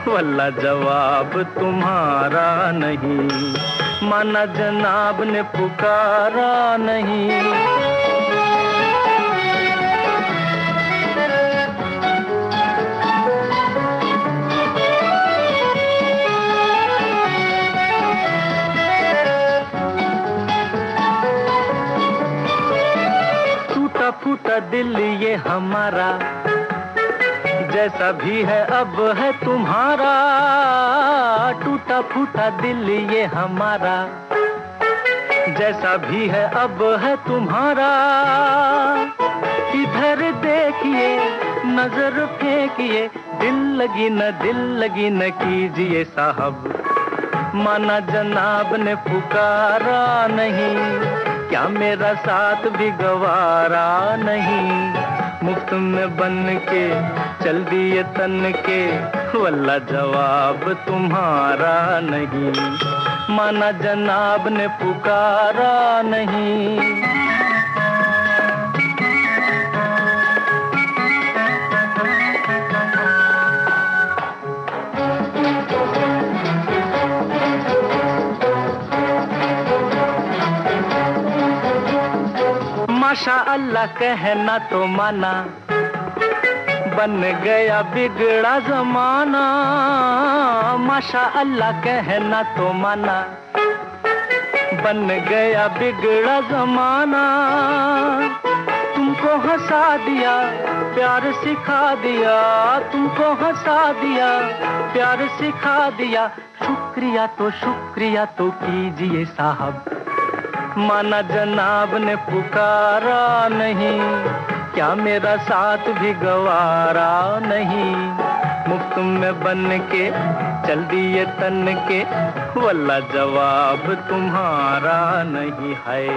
वल्ला जवाब तुम्हारा नहीं। माना जनाब ने पुकारा नहीं। टूटा दिल ये हमारा, जैसा भी है अब है तुम्हारा। टूटा फूटा दिल ये हमारा, जैसा भी है अब है तुम्हारा। इधर देखिए, नजर फेंकिए, दिल लगी न कीजिए साहब। माना जनाब ने पुकारा नहीं, क्या मेरा साथ भी गवारा नहीं, मुफ्त में बन के चल दिए तन के, वल्ला जवाब तुम्हारा नहीं। माना जनाब ने पुकारा नहीं। माशा अल्लाह कहना तो माना, बन गया बिगड़ा जमाना। माशा अल्लाह कहना तो माना, बन गया बिगड़ा जमाना। तुमको हंसा दिया, प्यार सिखा दिया, तुमको हंसा दिया, प्यार सिखा दिया। शुक्रिया तो कीजिए साहब। माना जनाब ने पुकारा नहीं, क्या मेरा साथ भी गवारा नहीं, मुफ्त में बन के चल दिए तन के, वल्ला जवाब तुम्हारा नहीं है,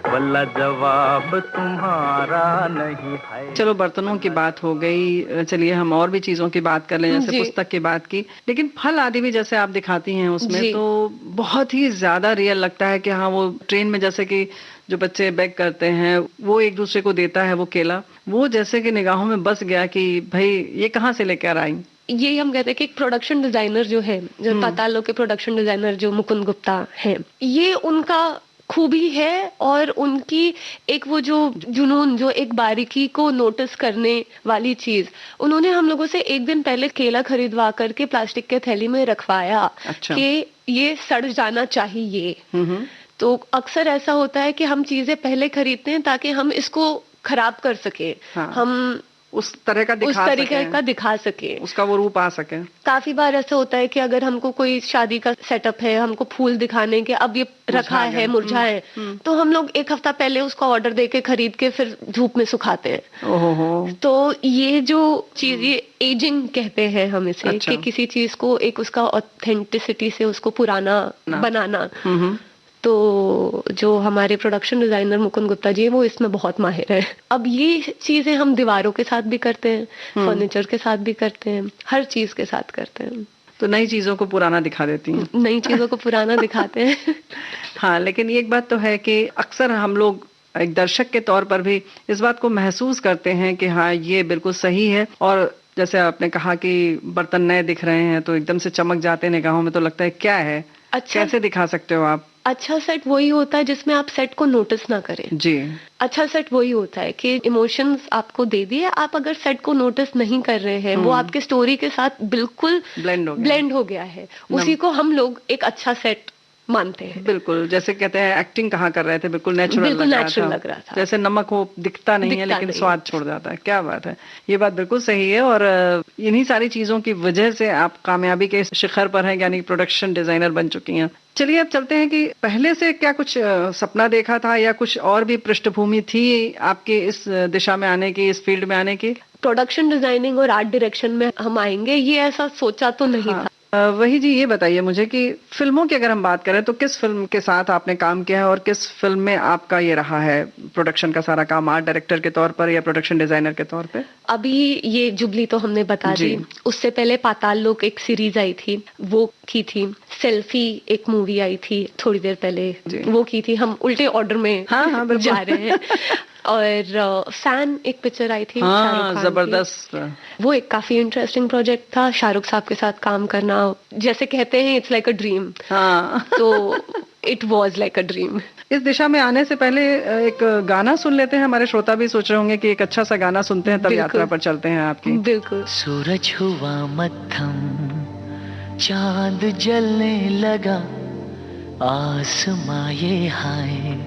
वल्ला जवाब तुम्हारा नहीं है। चलो बर्तनों की बात हो गई, चलिए हम और भी चीजों की बात कर लें, जैसे पुस्तक की बात की। लेकिन फल आदि भी जैसे आप दिखाती हैं उसमें, तो बहुत ही ज्यादा रियल लगता है कि हाँ वो ट्रेन में जैसे कि जो बच्चे बैग करते हैं वो एक दूसरे को देता है वो केला, वो जैसे कि निगाहों में बस गया कि भाई ये कहाँ से लेकर आई। यही हम कहते हैं कि एक प्रोडक्शन डिजाइनर जो है, जो पाताल लोक के प्रोडक्शन डिजाइनर जो मुकुंद गुप्ता है, ये उनका खूबी है। और उनकी एक वो जो जुनून, जो एक बारीकी को नोटिस करने वाली चीज, उन्होंने हम लोगों से एक दिन पहले केला खरीदवा करके प्लास्टिक के थैली में रखवाया। अच्छा। कि ये सड़ जाना चाहिए। तो अक्सर ऐसा होता है कि हम चीजें पहले खरीदते हैं ताकि हम इसको खराब कर सके। हाँ। हम उस तरह का उस दिखा तरीके सके, का दिखा सके, उसका वो रूप आ सके। काफी बार ऐसा होता है कि अगर हमको कोई शादी का सेटअप है, हमको फूल दिखाने के, अब ये रखा है मुरझा है, तो हम लोग एक हफ्ता पहले उसका ऑर्डर देके खरीद के फिर धूप में सुखाते हैं। ओहो। तो ये जो चीज, ये एजिंग कहते हैं हम इसे। अच्छा। कि किसी चीज को एक उसका ऑथेंटिसिटी से उसको पुराना बनाना। तो जो हमारे प्रोडक्शन डिजाइनर मुकुंद गुप्ता जी हैं, वो इसमें बहुत माहिर है। अब ये चीजें हम दीवारों के साथ भी करते हैं, फर्नीचर के साथ भी करते हैं, हर चीज के साथ करते हैं। तो नई चीजों को पुराना दिखा देती हैं। नई चीजों को पुराना दिखाते हैं। हाँ, लेकिन एक बात तो है कि अक्सर हम लोग एक दर्शक के तौर पर भी इस बात को महसूस करते हैं कि हाँ, ये बिल्कुल सही है। और जैसे आपने कहा कि बर्तन नए दिख रहे हैं तो एकदम से चमक जाते हैं निगाहों में, तो लगता है क्या है, अच्छा, कैसे दिखा सकते हो आप? अच्छा सेट वही होता है जिसमें आप सेट को नोटिस ना करें। जी। अच्छा सेट वही होता है कि इमोशंस आपको दे दिए, आप अगर सेट को नोटिस नहीं कर रहे हैं, वो आपके स्टोरी के साथ बिल्कुल ब्लेंड हो गया है, उसी को हम लोग एक अच्छा सेट मानते हैं। बिल्कुल, जैसे कहते हैं एक्टिंग कहाँ कर रहे थे, बिल्कुल नेचुरल लग रहा था। जैसे नमक हो दिखता नहीं है लेकिन स्वाद छोड़ जाता है। क्या बात है, ये बात बिल्कुल सही है। और इन्हीं सारी चीजों की वजह से आप कामयाबी के शिखर पर हैं, यानी प्रोडक्शन डिजाइनर बन चुकी हैं। चलिए अब चलते हैं कि पहले से क्या कुछ सपना देखा था या कुछ और भी पृष्ठभूमि थी आपके इस दिशा में आने की, इस फील्ड में आने की? प्रोडक्शन डिजाइनिंग और आर्ट डायरेक्शन में हम आएंगे, ये ऐसा सोचा तो नहीं था। वही जी, ये बताइए मुझे कि फिल्मों की अगर हम बात करें तो किस फिल्म के साथ आपने काम किया है और किस फिल्म में आपका ये रहा है प्रोडक्शन का सारा काम, आर्ट डायरेक्टर के तौर पर या प्रोडक्शन डिजाइनर के तौर पे? अभी ये जुबली तो हमने बता दी, उससे पहले पाताल लोक एक सीरीज आई थी, वो की थी। सेल्फी एक मूवी आई थी थोड़ी देर पहले, वो की थी। हम उल्टे ऑर्डर में जा रहे हैं। और फैन एक पिक्चर आई थी, जबरदस्त। वो एक काफी इंटरेस्टिंग प्रोजेक्ट था। शाहरुख साहब के साथ काम करना, जैसे कहते हैं इट्स लाइक अ ड्रीम। तो it was like a dream. इस दिशा में आने से पहले एक गाना सुन लेते हैं। हमारे श्रोता भी सोच रहे होंगे कि एक अच्छा सा गाना सुनते हैं, तब यात्रा पर चलते हैं आपकी। बिल्कुल। सूरज हुआ मध्यम, चांद जलने लगा, आसमां ये हाय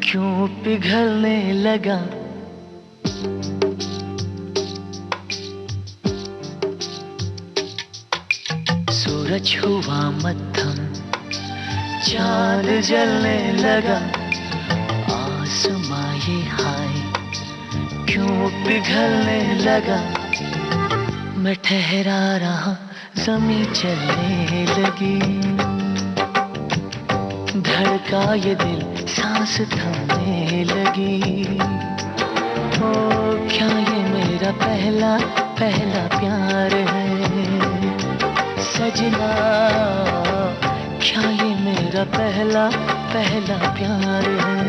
क्यों पिघलने लगा। सूरज हुआ मध्यम, चांद जलने लगा, आसमां ये हाय क्यों पिघलने लगा। मैं ठहरा रहा, ज़मीं चलने लगी, धड़का ये दिल, सांस थमने लगी। ओ क्या ये मेरा पहला पहला प्यार है सजना, क्या ये मेरा पहला पहला प्यार है।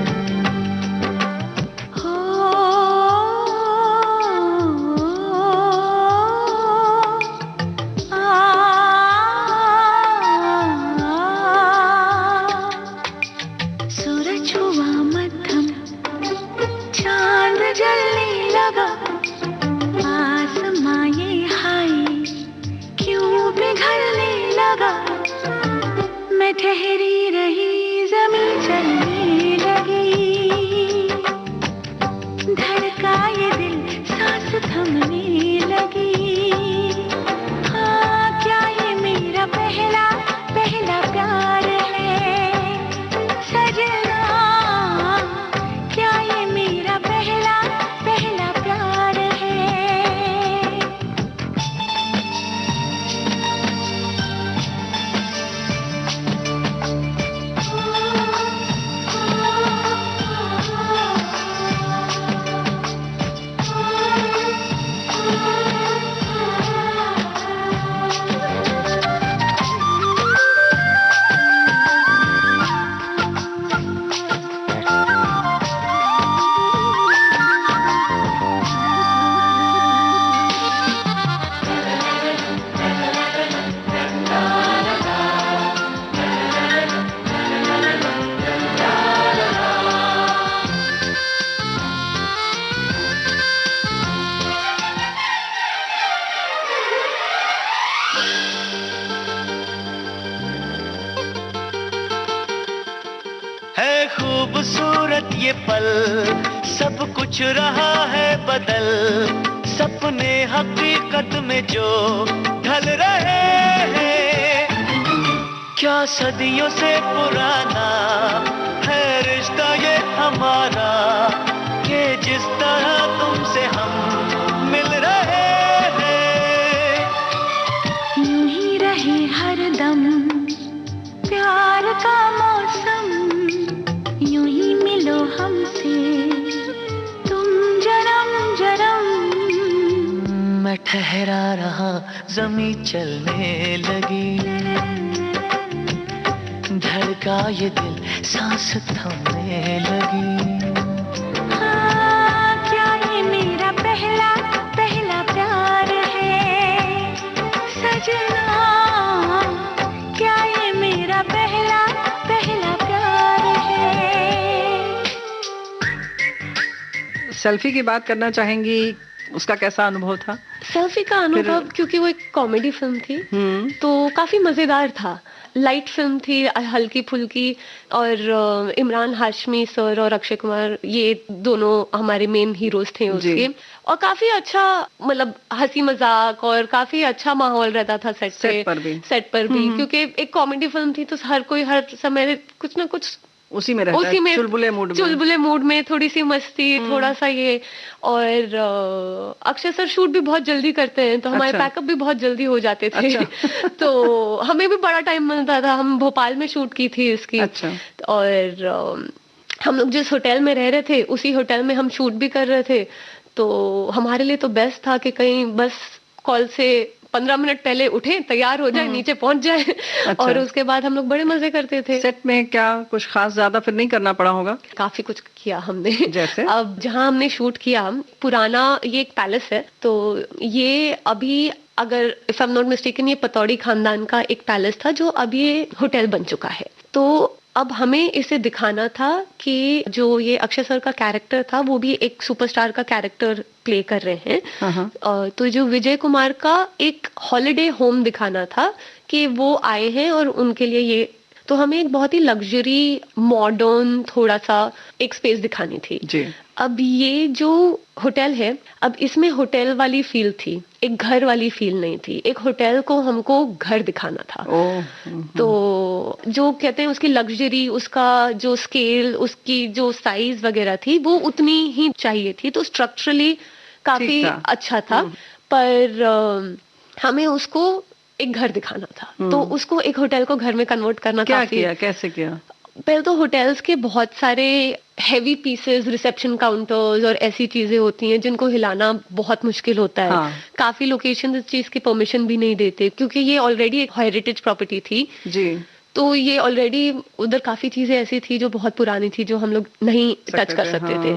ठहरी रही, ज़मीं चलने लगी, धड़का ये दिल, सांस थमने लगी। हाँ, क्या ये मेरा पहला पहला प्यार है सजना, क्या ये मेरा पहला पहला प्यार है। खूबसूरत ये पल, सब कुछ रहा है बदल, सपने हकीकत में जो ढल रहे हैं, क्या सदियों से पुराना है रिश्ता ये हमारा, कि जिस तरह तुमसे हम मिल रहे हैं। यूं ही रहे हरदम प्यार का मौसम, यूं ही मिलो हमसे तुम जन्म जन्म। मैं ठहरा रहा ज़मीं चलने लगी, धड़का ये दिल सांस थमने लगी। हाँ, क्या ये मेरा पहला पहला प्यार है सजना, क्या ये मेरा पहला पहला प्यार है। सेल्फी की बात करना चाहेंगी, उसका कैसा अनुभव था? सेल्फी का अनुभव, क्योंकि वो एक कॉमेडी फिल्म थी तो काफी मजेदार था। लाइट फिल्म थी, हल्की फुल्की, और इमरान हाशमी सर और अक्षय कुमार ये दोनों हमारे मेन हीरोज थे उसके, और काफी अच्छा मतलब हंसी मजाक और काफी अच्छा माहौल रहता था सेट पर भी क्योंकि एक कॉमेडी फिल्म थी तो हर कोई हर समय कुछ ना कुछ उसी में रहता है, चुलबुले मूड में थोड़ी सी मस्ती, थोड़ा सा ये। और अक्षय सर शूट भी बहुत जल्दी करते हैं तो हमारे पैकअप भी बहुत जल्दी हो जाते थे। तो हमें भी बड़ा टाइम मिलता था। हम भोपाल में शूट की थी इसकी। और हम लोग जिस होटल में रह रहे थे उसी होटल में हम शूट भी कर रहे थे, तो हमारे लिए तो बेस्ट था कि कहीं बस कॉल से 15 मिनट पहले उठे, तैयार हो जाए, नीचे पहुंच जाए। और उसके बाद हम लोग बड़े मजे करते थे। सेट में क्या कुछ खास ज्यादा फिर नहीं करना पड़ा होगा? काफी कुछ किया हमने। जैसे अब जहाँ हमने शूट किया पुराना, ये एक पैलेस है, तो ये अभी अगर if I am not mistaken ये पतौड़ी खानदान का एक पैलेस था जो अब ये होटल बन चुका है। तो अब हमें इसे दिखाना था कि जो ये अक्षय सर का कैरेक्टर था वो भी एक सुपरस्टार का कैरेक्टर प्ले कर रहे हैं। तो जो विजय कुमार का एक हॉलिडे होम दिखाना था कि वो आए हैं और उनके लिए ये, तो हमें एक बहुत ही लग्जरी मॉडर्न थोड़ा सा एक स्पेस दिखानी थी जी। अब ये जो होटल है, अब इसमें होटल वाली फील थी, एक घर वाली फील नहीं थी। एक होटल को हमको घर दिखाना था। तो जो कहते हैं उसकी लग्जरी, उसका जो स्केल, उसकी जो साइज वगैरह थी वो उतनी ही चाहिए थी। तो स्ट्रक्चरली काफी अच्छा था, पर हमें उसको एक घर दिखाना था, तो उसको एक होटल को घर में कन्वर्ट करना कैसे किया? पहले तो होटल्स के बहुत सारे हेवी पीसेस, रिसेप्शन काउंटर्स और ऐसी चीजें होती हैं जिनको हिलाना बहुत मुश्किल होता है। काफी लोकेशन इस चीज की परमिशन भी नहीं देते क्योंकि ये ऑलरेडी एक हेरिटेज प्रॉपर्टी थी जी। तो ये ऑलरेडी उधर काफी चीजें ऐसी थी जो बहुत पुरानी थी, जो हम लोग नहीं टच कर सकते थे।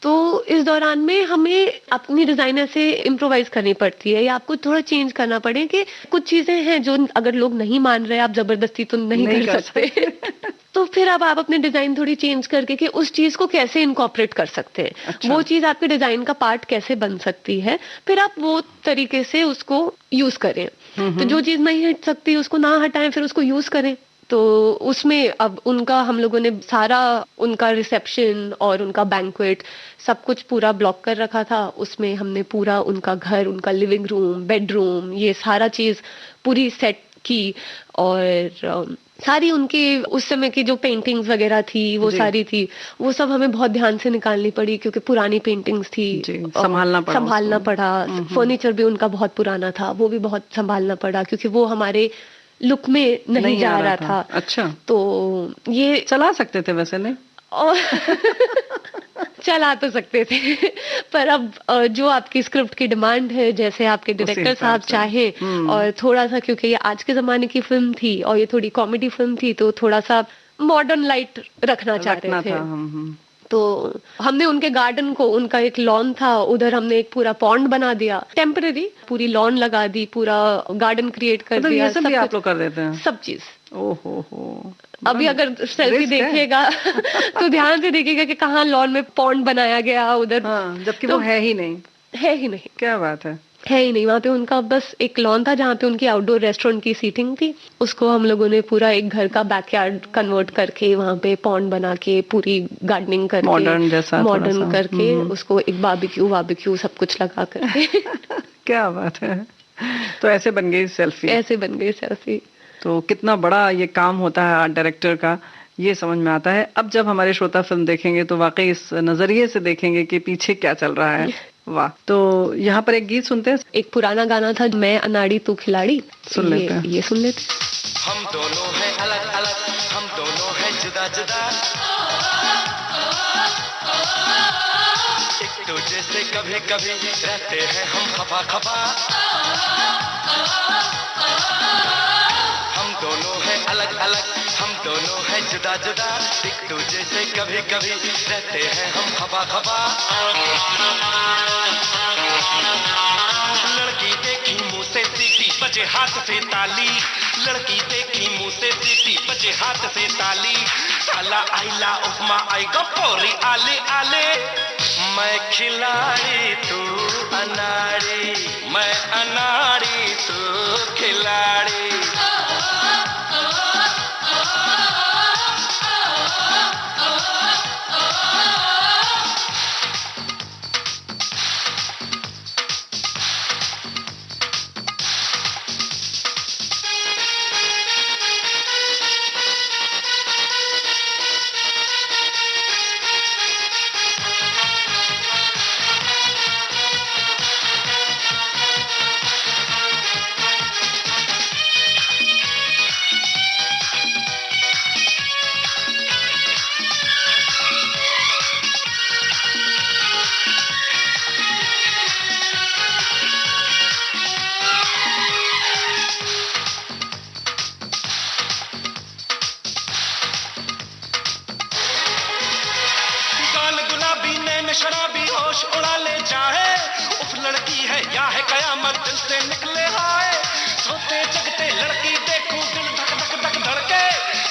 तो इस दौरान में हमें अपनी डिजाइनर से इम्प्रोवाइज करनी पड़ती है या आपको थोड़ा चेंज करना पड़े कि कुछ चीजें हैं जो अगर लोग नहीं मान रहे, आप जबरदस्ती तो नहीं कर सकते। तो फिर अब आप अपने डिजाइन थोड़ी चेंज करके कि उस चीज को कैसे इनकॉर्पोरेट कर सकते हैं, वो चीज आपके डिजाइन का पार्ट कैसे बन सकती है, फिर आप वो तरीके से उसको यूज करें। तो जो चीज नहीं हट सकती उसको ना हटाएं, फिर उसको यूज करें। तो उसमें अब उनका हम लोगों ने सारा उनका रिसेप्शन और उनका बैंक्वेट सब कुछ पूरा ब्लॉक कर रखा था। उसमें हमने पूरा उनका घर, उनका लिविंग रूम, बेडरूम, ये सारा चीज पूरी सेट की। और सारी उनके उस समय की जो पेंटिंग्स वगैरह थी वो सारी थी, वो सब हमें बहुत ध्यान से निकालनी पड़ी क्योंकि पुरानी पेंटिंग्स थी, संभालना पड़ा। फर्नीचर भी उनका बहुत पुराना था, वो भी बहुत संभालना पड़ा क्योंकि वो हमारे लुक में नहीं जा रहा था। अच्छा, तो ये चला सकते थे वैसे नहीं? और चला तो सकते थे, पर अब जो आपकी स्क्रिप्ट की डिमांड है, जैसे आपके डायरेक्टर साहब चाहे, और थोड़ा सा क्योंकि ये आज के जमाने की फिल्म थी और ये थोड़ी कॉमेडी फिल्म थी तो थोड़ा सा मॉडर्न लाइट रखना चाह रहे थे। तो हमने उनके गार्डन को, उनका एक लॉन था, उधर हमने एक पूरा पॉन्ड बना दिया, टेम्पररी पूरी लॉन लगा दी, पूरा गार्डन क्रिएट कर दिया। ये सब भी आप लोग कर देते हैं? सब चीज। ओहो। अभी अगर सेल्फी देखिएगा तो ध्यान से देखिएगा कि कहाँ लॉन में पॉन्ड बनाया गया उधर, जबकि वो है ही नहीं। है ही नहीं। क्या बात है। है ही नहीं। वहाँ पे उनका बस एक लॉन था जहाँ पे उनकी आउटडोर रेस्टोरेंट की सीटिंग थी, उसको हम लोगों ने पूरा एक घर का बैकयार्ड कन्वर्ट करके वहाँ पे पॉन्ड बना के पूरी गार्डनिंग करके मॉडर्न जैसा मॉडर्न करके उसको एक बारबेक्यू सब कुछ लगा करके क्या बात है। तो ऐसे बन गई सेल्फी। ऐसे बन गई सेल्फी। तो कितना बड़ा ये काम होता है आर्ट डायरेक्टर का, ये समझ में आता है। अब जब हमारे श्रोता फिल्म देखेंगे तो वाकई इस नजरिए से देखेंगे कि पीछे क्या चल रहा है। वाह। तो यहाँ पर एक गीत सुनते हैं। एक पुराना गाना था, मैं अनाड़ी तू खिलाड़ी, सुन लेते हैं। ये सुन लेते। हम दोनों हैं अलग अलग, हम दोनों हैं जुदा जुदा, एक दूजे से कभी कभी रहते हैं हम खफा खफा। हम दोनों हैं अलग अलग, हम दोनों हैं जुदा जुदा, एक दूजे से कभी कभी रहते हैं हम खफा खफा। लड़की देखी मुंह से सीटी बजे हाथ से ताली, लड़की देखी मुंह से सीटी बजे हाथ से ताली। साला आइला उपमा आई गपोरी आले आले, मैं खिलाड़ी तू अनाड़ी, मैं अनाड़ी तू खिलाड़ी। शराबी होश उड़ा ले जाए, उफ लड़की है या है कयामत दिल से निकले आए। सोते जगते लड़की देखूं दिल धक धक धक धड़के,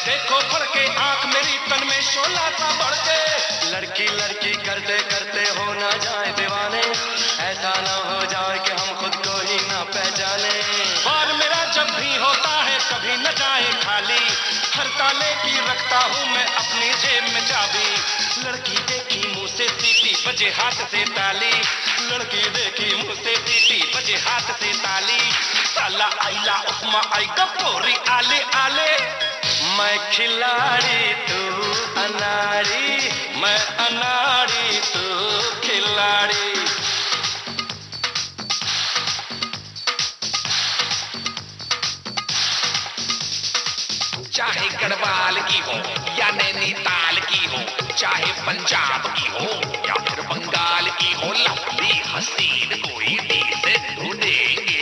देखो फड़के आंख मेरी तन में शोला सा बढ़के। लड़की लड़की करते करते हो ना जाए दीवाने, ऐसा ना हो जाए कि हम खुद को ही ना पहचाने। बार मेरा जब भी होता है कभी न जाए खाली, हर ताले की रखता हूँ मैं अपनी जेब में चाबी। लड़की देखी मुंह से सीटी बजे हाथ से ताली, लड़की देखी मुंह से सीटी बजे हाथ से ताली। साला आइला उपमा आई गपोरी आले आले, मैं खिलाड़ी तू अनाड़ी, मैं अनाड़ी तू खिलाड़ी। चाहे गढ़वाल की हो या नैनीताल की हो, चाहे पंजाब की हो या फिर बंगाल की हो, लवली हसीन कोई डिसेंट ढूंढेंगे,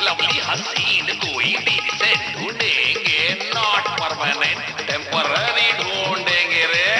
लवली हसीन कोई डिसेंट ढूंढेंगे। नॉट परमानेंट टेम्पररी ढूंढेंगे रे।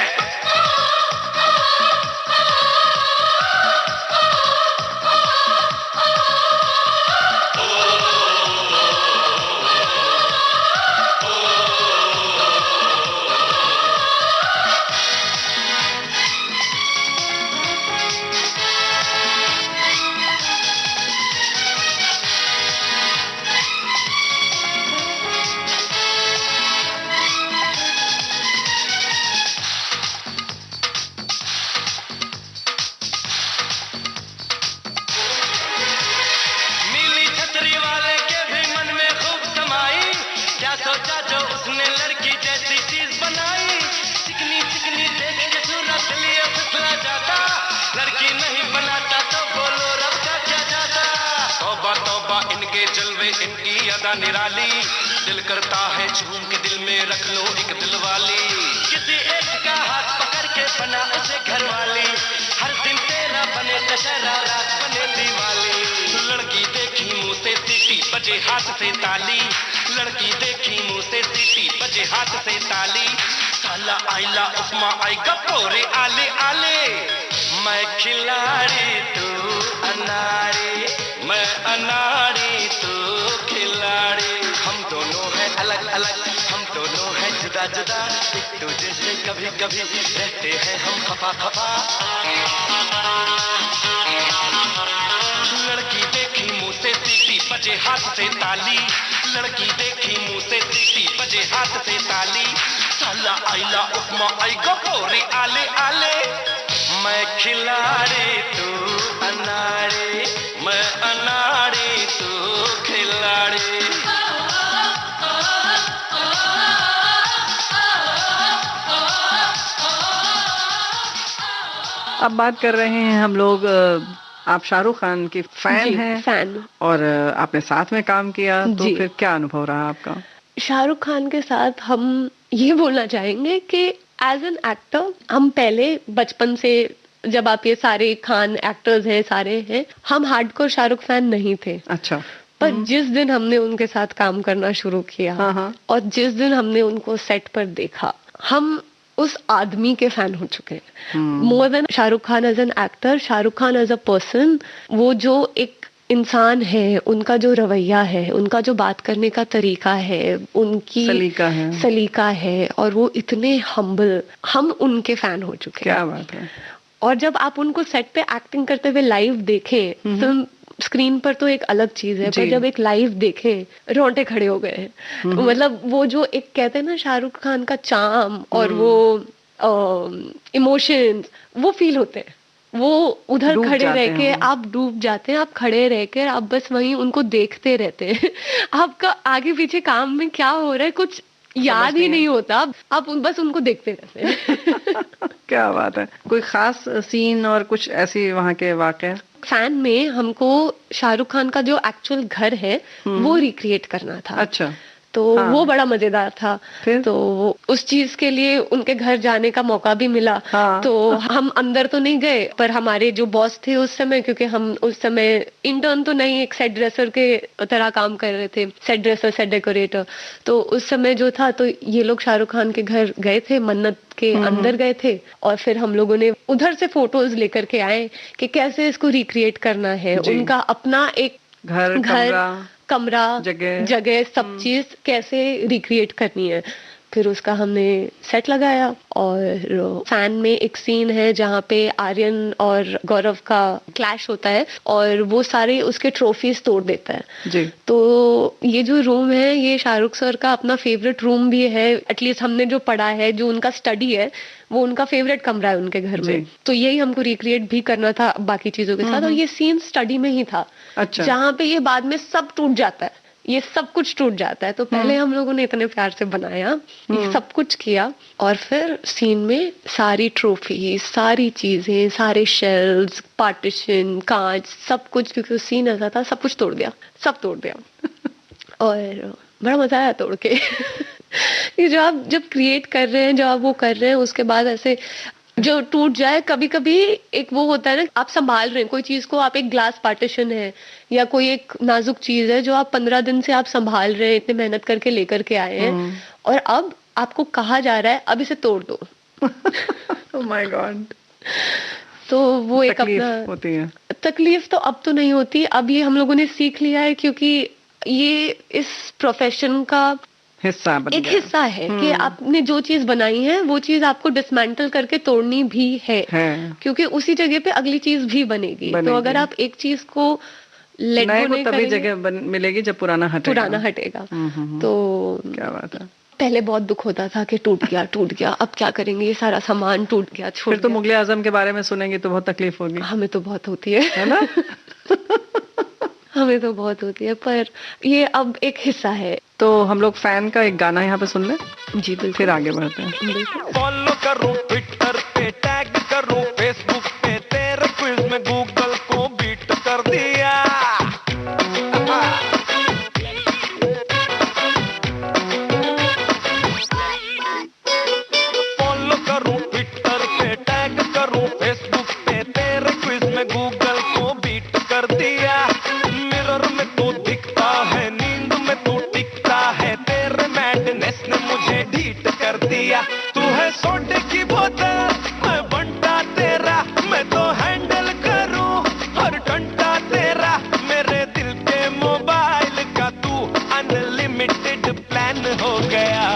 सोचा जो उसने लड़की जैसी चीज बनाई, चिकनी चिकनी देख के सूरत लिए फिसला जाता। लड़की नहीं बनाता तो बोलो रब का क्या जाता। तौबा तौबा इनके जलवे इनकी अदा निराली, दिल करता है झूम के दिल में रख लो एक दिल वाली। किसी एक का हाथ पकड़ के बना उसे घर वाली, हर दिन तेरा बने दशहरा रात बने दिवाली। लड़की देखी मुंह से सीटी बजे हाथ से ताली, लड़की देखी मुंह से सीटी बजे हाथ से ताली। साला आइला उपमा आई गपोरे आले आले, मैं खिलाड़ी तू अनाड़ी, मैं अनाड़ी तू खिलाड़ी। हम दोनों हैं अलग अलग, हम दोनों हैं जुदा जुदा, एक दूसरे से कभी कभी रहते हैं हम खफा खफा। लड़की देखी मुंह बजे हाथ से ताली, लड़की देखी मुंह से सीटी बजे हाथ से ताली, साला आइला उपमा आई गपोरी आले आले, मैं खिलाड़ी तू अनाड़ी, मैं अनाड़ी तू खिलाड़ी। अब बात कर रहे हैं हम लोग, आप शाहरुख खान की फैन हैं, फैन, और आपने साथ में काम किया, तो जी। फिर क्या अनुभव रहा आपका? शाहरुख खान के साथ हम ये बोलना चाहेंगे कि एज एन एक्टर हम पहले बचपन से, जब आप ये सारे खान एक्टर्स हैं सारे हैं, हम हार्डकोर शाहरुख फैन नहीं थे। अच्छा। पर जिस दिन हमने उनके साथ काम करना शुरू किया, हाँ। और जिस दिन हमने उनको सेट पर देखा, हम उस आदमी के फैन हो चुके हैं। More than Shahrukh Khan as an actor, Shahrukh Khan as a person, वो जो एक इंसान है, उनका जो रवैया है, उनका जो बात करने का तरीका है, उनकी सलीका है, और वो इतने हम्बल, हम उनके फैन हो चुके हैं। क्या बात है। और जब आप उनको सेट पे एक्टिंग करते हुए लाइव देखें, फिल्म स्क्रीन पर तो एक अलग चीज है, पर जब एक लाइव देखें, रोंगटे खड़े हो गए हैं। मतलब वो जो एक कहते हैं ना शाहरुख खान का चार्म और वो इमोशंस, वो फील होते हैं। वो उधर खड़े रह के आप डूब जाते हैं, आप खड़े रह के आप बस वहीं उनको देखते रहते हैं। आपका आगे पीछे काम में क्या हो रहा है कुछ याद ही नहीं होता, आप बस उनको देखते रहते हैं। क्या बात है। कोई खास सीन और कुछ ऐसी वहाँ के वाकया? फैन में हमको शाहरुख खान का जो एक्चुअल घर है वो रिक्रिएट करना था। अच्छा। तो वो बड़ा मजेदार था। तो उस चीज के लिए उनके घर जाने का मौका भी मिला। तो हम अंदर तो नहीं गए, पर हमारे जो बॉस थे उस समय, क्योंकि हम उस समय इंटर्न तो नहीं, एक सेट ड्रेसर के तरह काम कर रहे थे, सेट ड्रेसर, सेट डेकोरेटर। तो उस समय जो था, तो ये लोग शाहरुख खान के घर गए थे, मन्नत के अंदर गए थे, और फिर हम लोगों ने उधर से फोटोज लेकर के आए कि कैसे इसको रिक्रिएट करना है। उनका अपना एक घर कमरा, जगह सब चीज कैसे रिक्रिएट करनी है। फिर उसका हमने सेट लगाया। और फैन में एक सीन है जहाँ पे आर्यन और गौरव का क्लैश होता है, और वो सारे उसके ट्रॉफीज तोड़ देता है जी। तो ये जो रूम है, ये शाहरुख सर का अपना फेवरेट रूम भी है, एटलीस्ट हमने जो पढ़ा है, जो उनका स्टडी है, वो उनका फेवरेट कमरा है उनके घर में। तो यही हमको रिक्रिएट भी करना था बाकी चीजों के साथ, और ये सीन स्टडी में ही था। अच्छा। जहाँ पे ये बाद में सब टूट जाता है, ये सब कुछ टूट जाता है। तो पहले हम लोगों ने इतने प्यार से बनाया, ये सब कुछ किया, और फिर सीन में सारी ट्रॉफी, सारी चीजें, सारे शेल्व्स, पार्टीशन, कांच, सब कुछ, क्योंकि सीन ऐसा था, सब कुछ तोड़ दिया, सब तोड़ दिया। और बड़ा मजा आया तोड़ के। ये जो आप जब क्रिएट कर रहे हैं, जब आप वो कर रहे हैं, उसके बाद ऐसे जो टूट जाए, कभी कभी एक वो होता है ना, आप संभाल रहे हैं कोई चीज को, आप एक ग्लास पार्टीशन है या कोई एक नाजुक चीज है जो आप 15 दिन से आप संभाल रहे हैं, इतने मेहनत करके लेकर के आए हैं, और अब आपको कहा जा रहा है अब इसे तोड़ दो। Oh my God. तो वो एक अपना होती है तकलीफ। तो अब तो नहीं होती, अब ये हम लोगों ने सीख लिया है, क्योंकि ये इस प्रोफेशन का हिस्सा बन एक हिस्सा है कि आपने जो चीज बनाई है वो चीज आपको डिसमेंटल करके तोड़नी भी है। क्योंकि उसी जगह पे अगली चीज भी बनेगी। तो अगर आप एक चीज को लेट गो नहीं तभी जगह मिलेगी जब पुराना हटेगा। तो क्या बात है। पहले बहुत दुख होता था कि टूट गया, अब क्या करेंगे, ये सारा सामान टूट गया, छोड़ फिर तो मुगले आजम के बारे में सुनेंगे तो बहुत तकलीफ होगी। हमें तो बहुत होती है ना। हमें तो बहुत होती है, पर ये अब एक हिस्सा है। तो हम लोग फैन का एक गाना यहाँ पे सुन ले। जी बिल्कुल। फिर आगे बढ़ते हैं। फॉलो करूं ट्विटर पे, टैग करूं फेसबुक पे, तेरे क्विज में गूगल को बीट कर दिया। फॉलो करूं ट्विटर पे, टैग करूं फेसबुक पे, तेरे क्विज में गूगल को बीट कर दिया। मिरर में तो दिखता है, नींद में तो टिकता है, तेरे मैडनेस ने मुझे ढीठ कर दिया। तू है सोडे की बोतल, मैं बंटा तेरा, मैं तो हैंडल करूं हर घंटा तेरा। मेरे दिल के मोबाइल का तू अनलिमिटेड प्लान हो गया।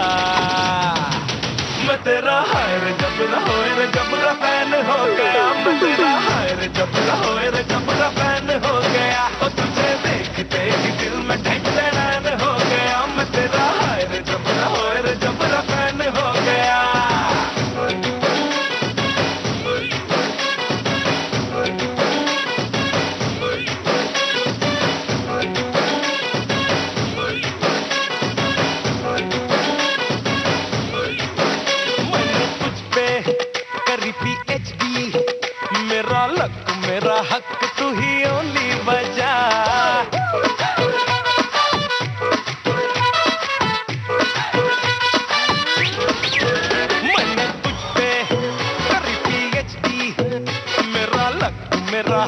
मैं तेरा हायर जबरा होए जबरा फैन हो गया। मैं तेरा हायर जबरा होए जबरा फैन हो गया। और तुझे देखते ही दिल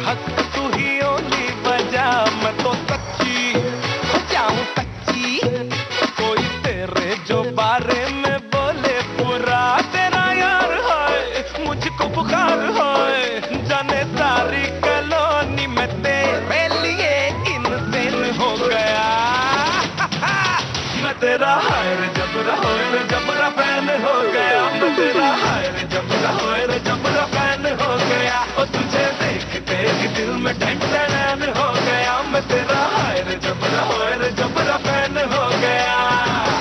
हक तू ही ओली बजा, मैं तो सच्ची हो जाऊं सच्ची, कोई तेरे जो बारे में बोले पूरा तेरा यार है, मुझको बुखार है, जाने सारी कॉलोनी में तेरे लिए इंसान हो गया। मैं तेरा हायर जबरा होयर जबरा फैन हो गया, मैं तेरा हायर जबरा होयर जबरा फैन हो गया, और तुझे देखते ही दिल में ढंढन हो गया, मैं तेरा हायर जबरा होयर जबरा फैन हो गया।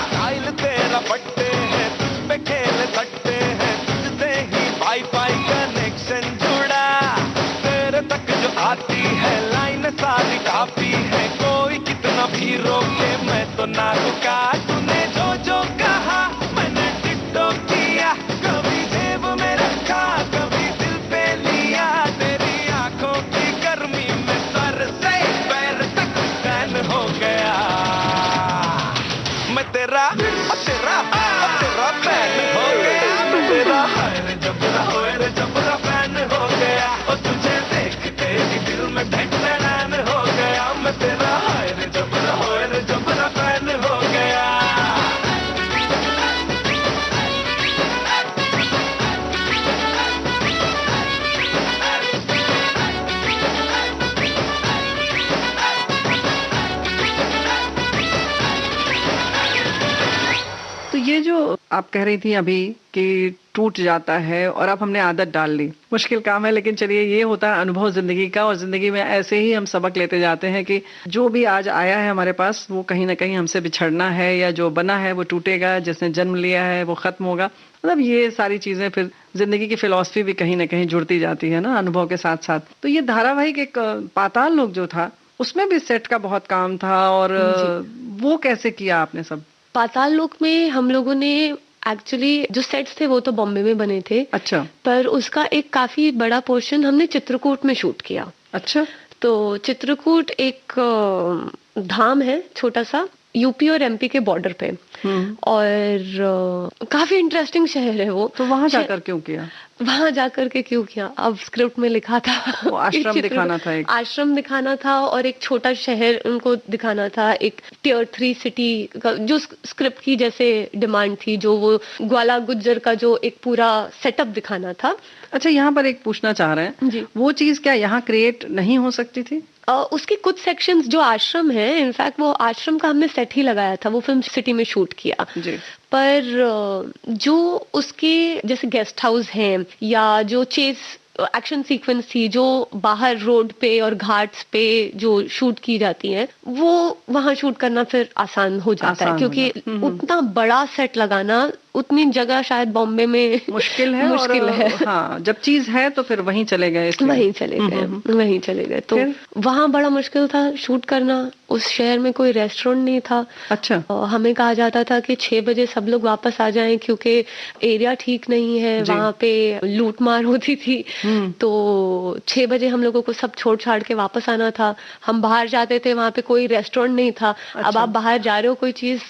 स्टाइल तेरा पट्टे हैं, तुझ पे खेल सकते हैं, तुझसे ही वाईफाई कनेक्शन जुड़ा, तेरे तक जो आती है लाइन सारी काफी है, कोई कितना भी रोके मैं तो ना रुका, तूने जो जो कहा मैंने टिट्टो किया, कभी जेब में रखा कभी दिल पे लिया, तेरी आंखों की गर्मी में सर से पैर तक फैन हो गया, मैं तेरा तेरा फैन हो गया, मैं तेरा हायर जबरा होयर जबरा फैन हो गया, और तुझे देखते ही दिल में ढंढन हो गया, मैं तेरा हायर जबरा होयर जबरा फैन हो गया। तो ये जो आप कह रही थी अभी कि टूट जाता है और अब हमने आदत डाल ली, मुश्किल काम है, लेकिन चलिए ये होता है अनुभव जिंदगी का, और जिंदगी में ऐसे ही हम सबक लेते जाते हैं कि जो भी आज आया है हमारे पास वो कहीं ना कहीं हमसे बिछड़ना है, या जो बना है वो टूटेगा, जिसने जन्म लिया है वो खत्म होगा। मतलब ये सारी चीजें फिर जिंदगी की फिलॉसफी भी कहीं ना कहीं जुड़ती जाती है ना अनुभव के साथ साथ। तो ये धारावाहिक एक पाताल लोक जो था उसमें भी सेट का बहुत काम था, और वो कैसे किया आपने सब? पाताल लोक में हम लोगों ने एक्चुअली जो सेट्स थे वो तो बॉम्बे में बने थे। अच्छा। पर उसका एक काफी बड़ा पोर्शन हमने चित्रकूट में शूट किया। अच्छा। तो चित्रकूट एक धाम है छोटा सा, यूपी और एमपी के बॉर्डर पे, और काफी इंटरेस्टिंग शहर है वो। तो वहां जाकर क्यों किया? वहां जाकर के क्यों किया, अब स्क्रिप्ट में लिखा था वो आश्रम दिखाना था, एक आश्रम दिखाना था और एक छोटा शहर उनको दिखाना था, एक टियर 3 सिटी का जो स्क्रिप्ट की जैसे डिमांड थी, जो वो ग्वाला गुज्जर का जो एक पूरा सेटअप दिखाना था। अच्छा, यहाँ पर एक पूछना चाह रहे हैं जी, वो चीज क्या यहाँ क्रिएट नहीं हो सकती थी? उसके कुछ सेक्शंस जो आश्रम है, इनफैक्ट वो आश्रम का हमने सेट ही लगाया था, वो फिल्म सिटी में शूट किया जी। पर जो उसके जैसे गेस्ट हाउस हैं या जो चेस एक्शन सीक्वेंस थी जो बाहर रोड पे और घाट्स पे जो शूट की जाती है, वो वहां शूट करना फिर आसान हो जाता है, क्योंकि उतना बड़ा सेट लगाना उतनी जगह शायद बॉम्बे में मुश्किल है। हाँ, जब चीज है तो फिर वहीं चले गए, वहीं चले गए। तो वहां बड़ा मुश्किल था शूट करना। उस शहर में कोई रेस्टोरेंट नहीं था। अच्छा। हमें कहा जाता था कि 6 बजे सब लोग वापस आ जाएं क्योंकि एरिया ठीक नहीं है, वहां पे लूट मार होती थी। तो 6 बजे हम लोगों को सब छोड़ छाड़ के वापस आना था। हम बाहर जाते थे, वहां पे कोई रेस्टोरेंट नहीं था। अब आप बाहर जा रहे हो कोई चीज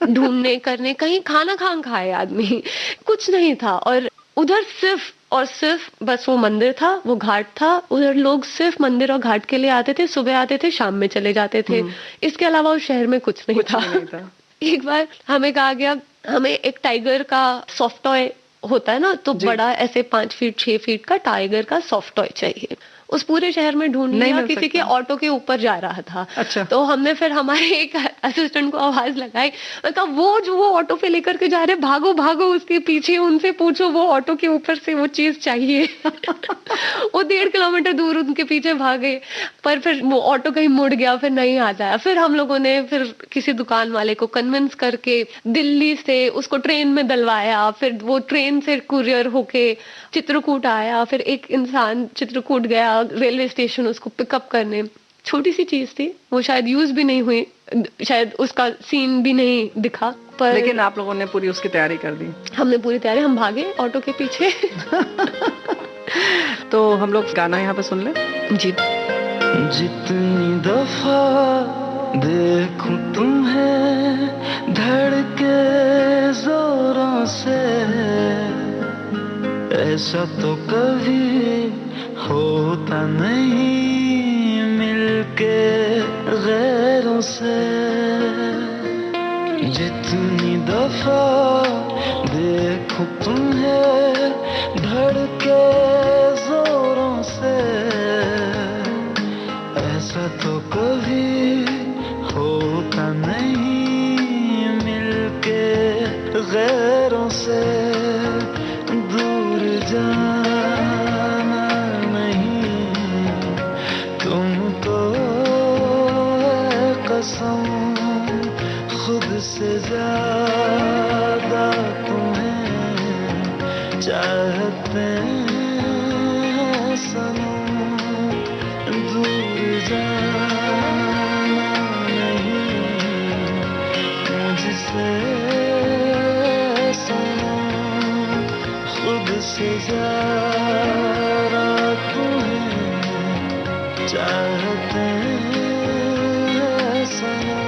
ढूंढने करने, कहीं खाना खाए आदमी, कुछ नहीं था। और उधर सिर्फ और सिर्फ बस वो मंदिर था, वो घाट था, उधर लोग सिर्फ मंदिर और घाट के लिए आते थे, सुबह आते थे, शाम में चले जाते थे। इसके अलावा उस शहर में कुछ नहीं था। एक बार हमें कहा गया हमें एक टाइगर का सॉफ्ट टॉय होता है ना, तो बड़ा ऐसे 5 फीट 6 फीट का टाइगर का सॉफ्ट टॉय चाहिए। उस पूरे शहर में ढूंढ लिया, किसी के ऑटो के ऊपर जा रहा था। अच्छा। तो हमने फिर हमारे एक असिस्टेंट को आवाज लगाई, कहा वो ऑटो पे लेकर के जा रहे, भागो भागो उसके पीछे, उनसे पूछो वो ऑटो के ऊपर से वो चीज चाहिए। वो 1.5 किलोमीटर दूर उनके पीछे भागे, पर फिर वो ऑटो कहीं मुड़ गया, फिर नहीं आ जाया। फिर हम लोगों ने फिर किसी दुकान वाले को कन्विंस करके दिल्ली से उसको ट्रेन में डलवाया, फिर वो ट्रेन से कुरियर होके चित्रकूट आया, फिर एक इंसान चित्रकूट गया रेलवे स्टेशन उसको पिकअप करने। छोटी सी चीज थी, वो शायद यूज भी नहीं हुई, शायद उसका सीन भी नहीं दिखा, पर लेकिन आप लोगों ने पूरी उसकी तैयारी कर दी। हमने पूरी तैयारी, हम भागे ऑटो के पीछे। तो हम लोग गाना यहाँ पे सुन ले। जी। जितनी दफा देखूं तुम्हें धड़के जोरों से, ऐसा तो कभी होता नहीं मिलके गैरों से। जितनी दफा देखो तुम्हें धड़के जोरों से, ऐसा तो कभी होता नहीं मिलके गैरों से। दूर जाना नहीं तुमको है कसम, खुद से ज्यादा तुम्हें चाहते हैं सनम। दूर जाना नहीं मुझसे सनम, खुद से ज्यादा तुम्हें चाहते हैं सनम।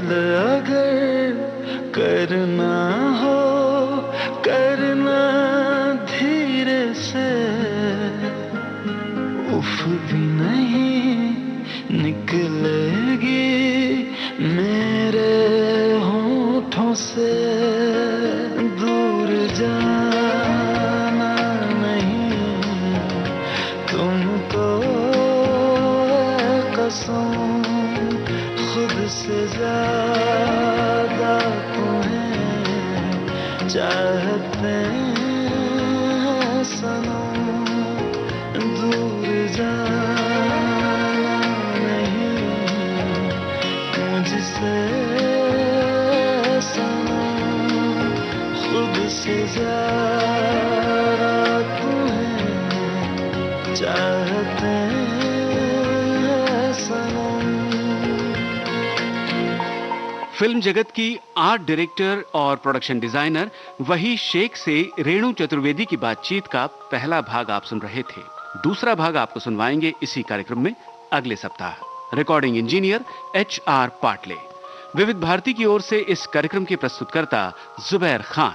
अगर करना हो करना धीरे से, उफ भी नहीं निकलेगी मेरे होठों से। दूर जाना नहीं तुमको है कसम, खुद से ज्यादा तुम्हें चाहते हैं सनम। दूर जाना नहीं मुझसे सनम, खुद से ज्यादा तुम्हें चाहते हैं सनम। फिल्म जगत की आर्ट डायरेक्टर और प्रोडक्शन डिजाइनर वही शेख से रेणु चतुर्वेदी की बातचीत का पहला भाग आप सुन रहे थे। दूसरा भाग आपको सुनवाएंगे इसी कार्यक्रम में अगले सप्ताह। Recording engineer HR Patle. विविध भारती की ओर से इस कार्यक्रम के प्रस्तुतकर्ता जुबैर खान।